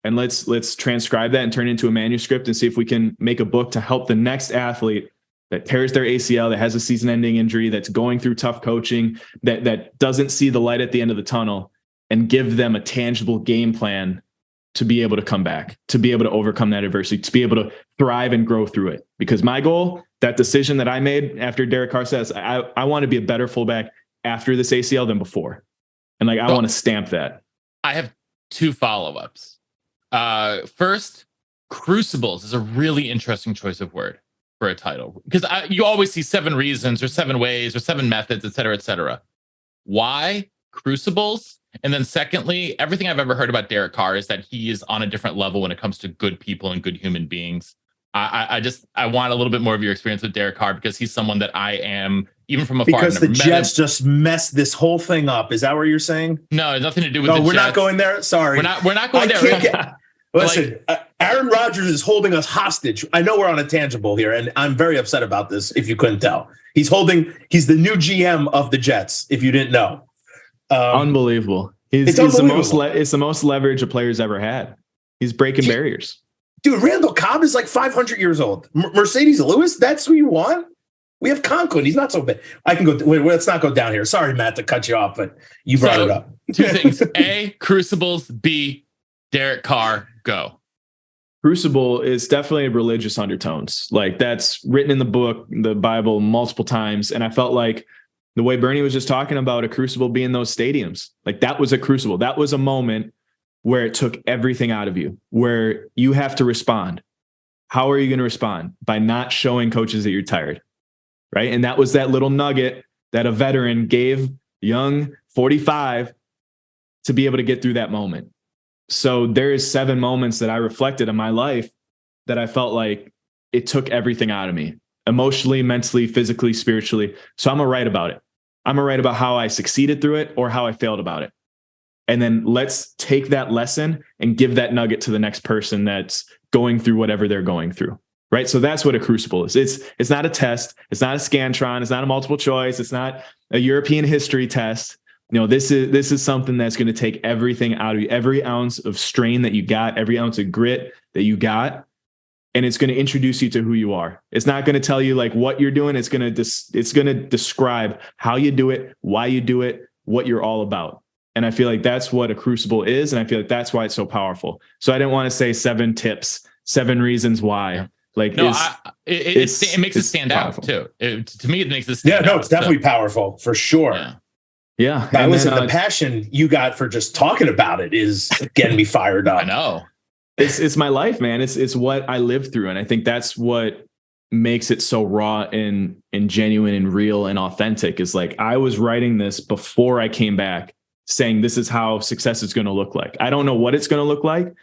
And let's transcribe that and turn it into a manuscript and see if we can make a book to help the next athlete that tears their ACL, that has a season-ending injury, that's going through tough coaching, that doesn't see the light at the end of the tunnel, and give them a tangible game plan to be able to come back, to be able to overcome that adversity, to be able to thrive and grow through it. Because my goal, that decision that I made after Derek Carr says, I want to be a better fullback after this ACL than before. And like, I want to stamp that. I have 2 follow-ups. First, Crucibles is a really interesting choice of word for a title, because you always see 7 reasons or 7 ways or 7 methods, et cetera, et cetera. Why Crucibles? And then secondly, everything I've ever heard about Derek Carr is that he is on a different level when it comes to good people and good human beings. I want a little bit more of your experience with Derek Carr, because he's someone that I am, even from afar. Because the Jets just messed this whole thing up. Is that what you're saying? No, it's nothing to do with the Jets. We're not going there. Sorry. We're not going there. Listen, Aaron Rodgers is holding us hostage. I know we're on a tangible here, and I'm very upset about this, if you couldn't tell. He's the new GM of the Jets, if you didn't know. Unbelievable. It's the most leverage a player's ever had. He's breaking barriers. Dude, Randall Cobb is like 500 years old. Mercedes Lewis, that's who you want? We have Conklin. He's not so bad. I can go. Wait, let's not go down here. Sorry, Matt, to cut you off, but you brought it up. 2 things. A, Crucibles. B, Derek Carr. Go. Crucible is definitely religious undertones. Like, that's written in the book, the Bible, multiple times. And I felt like the way Bernie was just talking about a crucible being those stadiums, like that was a crucible. That was a moment where it took everything out of you, where you have to respond. How are you going to respond? By not showing coaches that you're tired, right? And that was that little nugget that a veteran gave young 45 to be able to get through that moment. So there is 7 moments that I reflected in my life that I felt like it took everything out of me, emotionally, mentally, physically, spiritually. So I'm going to write about it. I'm going to write about how I succeeded through it or how I failed about it. And then let's take that lesson and give that nugget to the next person that's going through whatever they're going through. Right. So that's what a crucible is. It's not a test. It's not a Scantron. It's not a multiple choice. It's not a European history test. This is something that's going to take everything out of you, every ounce of strain that you got, every ounce of grit that you got. And it's going to introduce you to who you are. It's not going to tell you like what you're doing. It's going to describe how you do it, why you do it, what you're all about. And I feel like that's what a crucible is. And I feel like that's why it's so powerful. So I didn't want to say 7 tips, 7 reasons why. Like, no, it makes it stand powerful. Out too. To me, it makes it stand out. Yeah, no, it's definitely powerful for sure. Yeah. Now, listen, the passion you got for just talking about it is getting me fired up. I know. It's my life, man. It's what I lived through. And I think that's what makes it so raw and genuine and real and authentic, is like, I was writing this before I came back saying, this is how success is going to look like. I don't know what it's going to look like,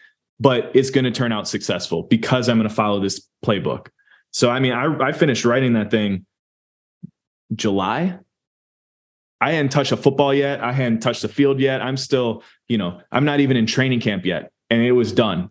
but it's going to turn out successful because I'm going to follow this playbook. So, I mean, I finished writing that thing July. I hadn't touched a football yet. I hadn't touched the field yet. I'm still, I'm not even in training camp yet. And it was done,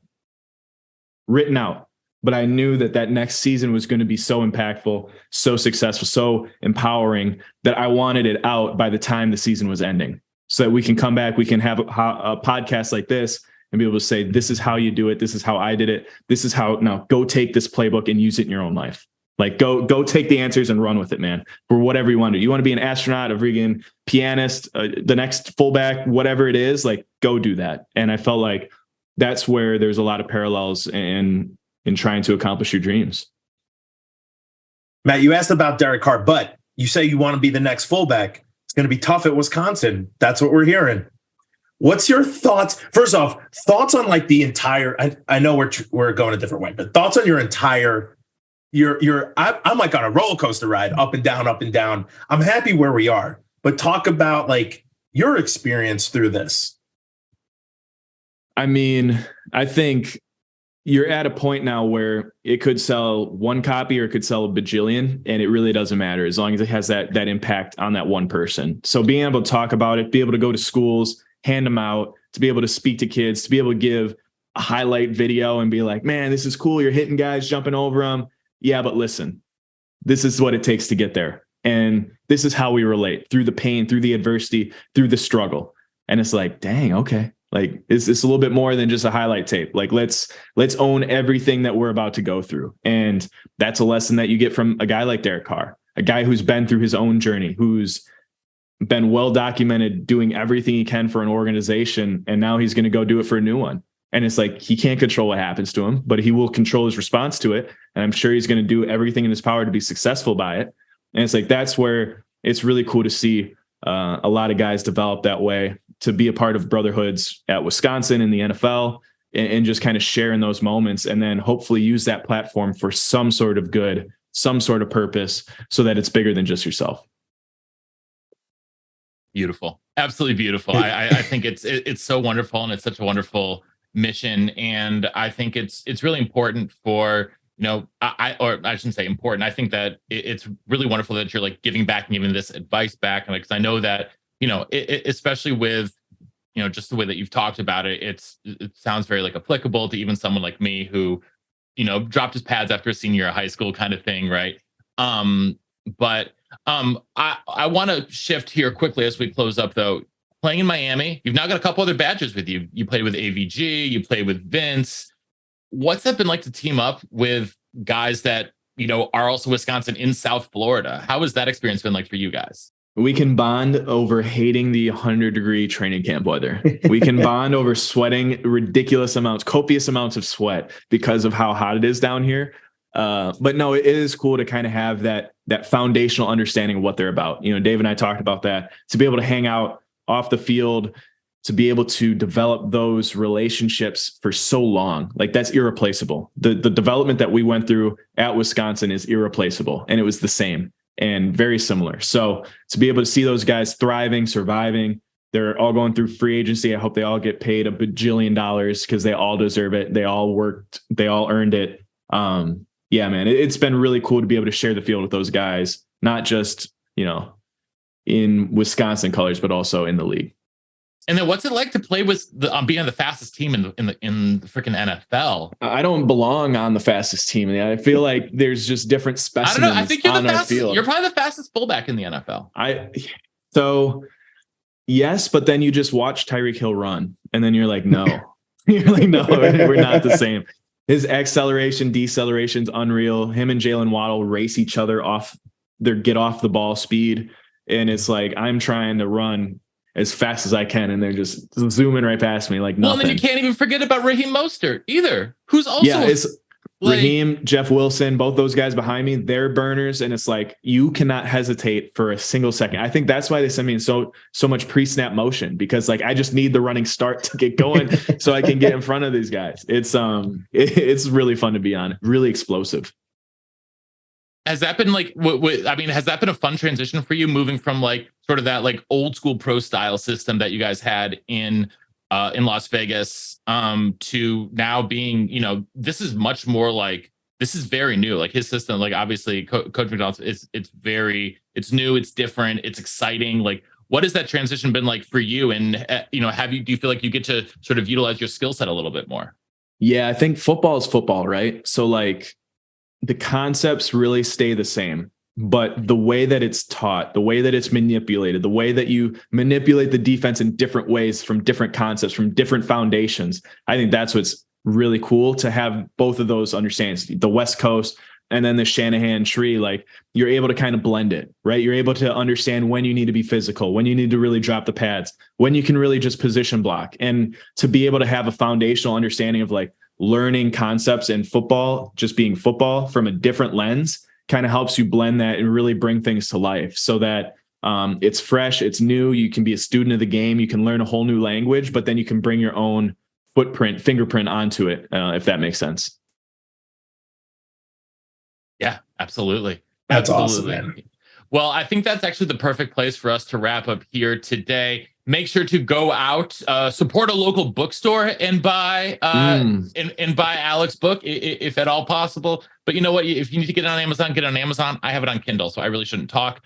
written out. But I knew that next season was going to be so impactful, so successful, so empowering that I wanted it out by the time the season was ending, so that we can come back, we can have a podcast like this and be able to say, this is how you do it. This is how I did it. This is how, now go take this playbook and use it in your own life. Like, go take the answers and run with it, man, for whatever you want to do. You want to be an astronaut, a freaking pianist, the next fullback, whatever it is, like, go do that. And I felt like that's where there's a lot of parallels in trying to accomplish your dreams. Matt, you asked about Derek Carr, but you say you want to be the next fullback. It's going to be tough at Wisconsin. That's what we're hearing. What's your thoughts? First off, thoughts on like the entire, I know we're going a different way, but thoughts on your entire, I'm like on a roller coaster ride, up and down, up and down. I'm happy where we are, but talk about like your experience through this. I mean, I think you're at a point now where it could sell 1 copy or it could sell a bajillion, and it really doesn't matter as long as it has that impact on that one person. So being able to talk about it, be able to go to schools, hand them out, to be able to speak to kids, to be able to give a highlight video and be like, man, this is cool. You're hitting guys, jumping over them. Yeah, but listen, this is what it takes to get there. And this is how we relate, through the pain, through the adversity, through the struggle. And it's like, dang, okay. Like, it's a little bit more than just a highlight tape. Like, let's own everything that we're about to go through. And that's a lesson that you get from a guy like Derek Carr, a guy who's been through his own journey, who's been well documented, doing everything he can for an organization. And now he's going to go do it for a new one. And it's like, he can't control what happens to him, but he will control his response to it. And I'm sure he's going to do everything in his power to be successful by it. And it's like, that's where it's really cool to see A lot of guys develop that way to be a part of brotherhoods at Wisconsin in the NFL and just kind of share in those moments, and then hopefully use that platform for some sort of good, some sort of purpose, so that it's bigger than just yourself. Beautiful. Absolutely beautiful. I think it's so wonderful, and it's such a wonderful mission. And I think it's really important for, I shouldn't say important. I think that it's really wonderful that you're like giving back and giving this advice back. And because I know that, especially with, just the way that you've talked about it, it sounds very like applicable to even someone like me who, dropped his pads after a senior year of high school kind of thing. Right. But I want to shift here quickly as we close up, though. Playing in Miami, you've now got a couple other badges with you. You played with AVG, you played with Vince. What's that been like to team up with guys that, are also Wisconsin in South Florida? How has that experience been like for you guys? We can bond over hating the 100-degree training camp weather. We can bond over sweating ridiculous amounts, copious amounts of sweat because of how hot it is down here. But no, it is cool to kind of have that foundational understanding of what they're about. Dave and I talked about that, to be able to hang out off the field, to be able to develop those relationships for so long. Like, that's irreplaceable. The development that we went through at Wisconsin is irreplaceable. And it was the same and very similar. So to be able to see those guys thriving, surviving, they're all going through free agency. I hope they all get paid $1 bajillion because they all deserve it. They all worked, they all earned it. Yeah, man, it's been really cool to be able to share the field with those guys, not just, in Wisconsin colors, but also in the league. And then what's it like to play with being on the fastest team in the freaking NFL? I don't belong on the fastest team. I feel like there's just different specimens. I don't know. I think you're on the our fastest. field. You're probably the fastest fullback in the NFL. So yes, but then you just watch Tyreek Hill run, and then you're like, no, we're not the same. His acceleration, deceleration is unreal. Him and Jalen Waddle race each other off their get off the ball speed. And it's like, I'm trying to run as fast as I can, and they're just zooming right past me like nothing. Well, and then you can't even forget about Raheem Mostert either, who's also it's Raheem, Jeff Wilson, both those guys behind me, they're burners. And it's like, you cannot hesitate for a single second. I think that's why they send me in so much pre-snap motion, because like, I just need the running start to get going so I can get in front of these guys. It's really fun to be on, really explosive. Has that been like, has that been a fun transition for you, moving from like sort of that like old school pro style system that you guys had in Las Vegas to now being, this is much more like, this is very new. Like his system, like obviously Coach McDonald's it's new, it's different, it's exciting. Like, what has that transition been like for you? And, do you feel like you get to sort of utilize your skill set a little bit more? Yeah, I think football is football, right? So like, the concepts really stay the same, but the way that it's taught, the way that it's manipulated, the way that you manipulate the defense in different ways from different concepts, from different foundations, I think that's what's really cool, to have both of those understandings, the West Coast and then the Shanahan tree. Like, you're able to kind of blend it, right? You're able to understand when you need to be physical, when you need to really drop the pads, when you can really just position block, and to be able to have a foundational understanding of like, learning concepts in football, just being football from a different lens, kind of helps you blend that and really bring things to life, so that it's fresh, it's new. You can be a student of the game. You can learn a whole new language, but then you can bring your own fingerprint onto it, if that makes sense. Yeah, absolutely. That's awesome, man. Well, I think that's actually the perfect place for us to wrap up here today. Make sure to go out, support a local bookstore and buy and buy Alec's book if at all possible. But you know what? If you need to get it on Amazon, get it on Amazon. I have it on Kindle, so I really shouldn't talk.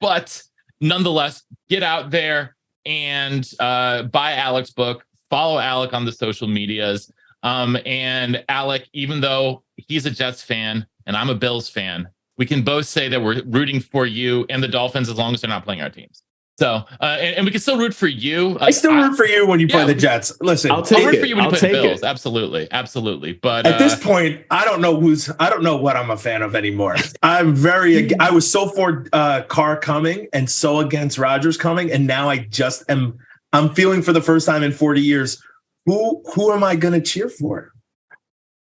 But nonetheless, get out there and buy Alec's book. Follow Alec on the social medias. And Alec, even though he's a Jets fan and I'm a Bills fan, we can both say that we're rooting for you and the Dolphins as long as they're not playing our teams. So, and we can still root for you. I still root for you when you play the Jets. Listen, I'll root for you when you play the Bills. Absolutely. Absolutely. But at this point, I don't know what I'm a fan of anymore. I was so for Carr coming and so against Rodgers coming. And now I'm feeling for the first time in 40 years, who am I going to cheer for?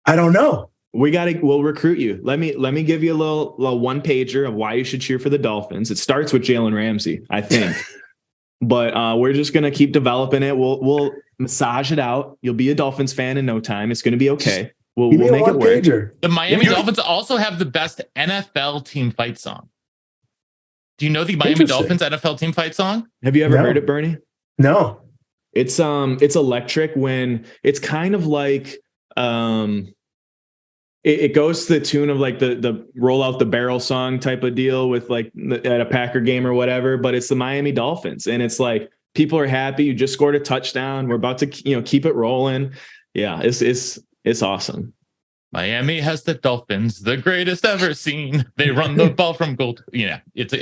I don't know. we'll recruit you. Let me give you a little one pager of why you should cheer for the Dolphins. It starts with Jalen Ramsey, I think. But we're just gonna keep developing it. We'll massage it out. You'll be a Dolphins fan in no time. It's gonna be okay. We'll make it work. The Miami Dolphins also have the best NFL team fight song. Do you know the Miami Dolphins NFL team fight song? Have you ever heard it, Bernie? No. It's electric when it's kind of like it goes to the tune of like the roll out the barrel song type of deal with like at a Packer game or whatever, but it's the Miami Dolphins and it's like people are happy. You just scored a touchdown. We're about to keep it rolling. Yeah, it's awesome. Miami has the Dolphins, the greatest ever seen. They run the ball from goal. Yeah, it's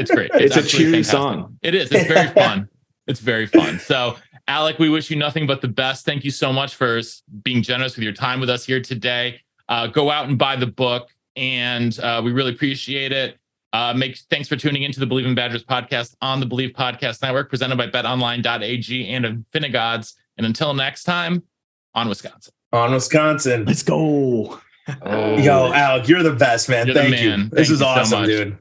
great. It's a cheery song. It is. It's very fun. It's very fun. So, Alec, we wish you nothing but the best. Thank you so much for being generous with your time with us here today. Go out and buy the book, and we really appreciate it. Thanks for tuning into the Believe in Badgers podcast on the Believe Podcast Network, presented by BetOnline.ag and Infinigods. And until next time, on Wisconsin. On Wisconsin. Let's go. Yo, Alec, you're the best, man. Thank you. This is awesome, dude.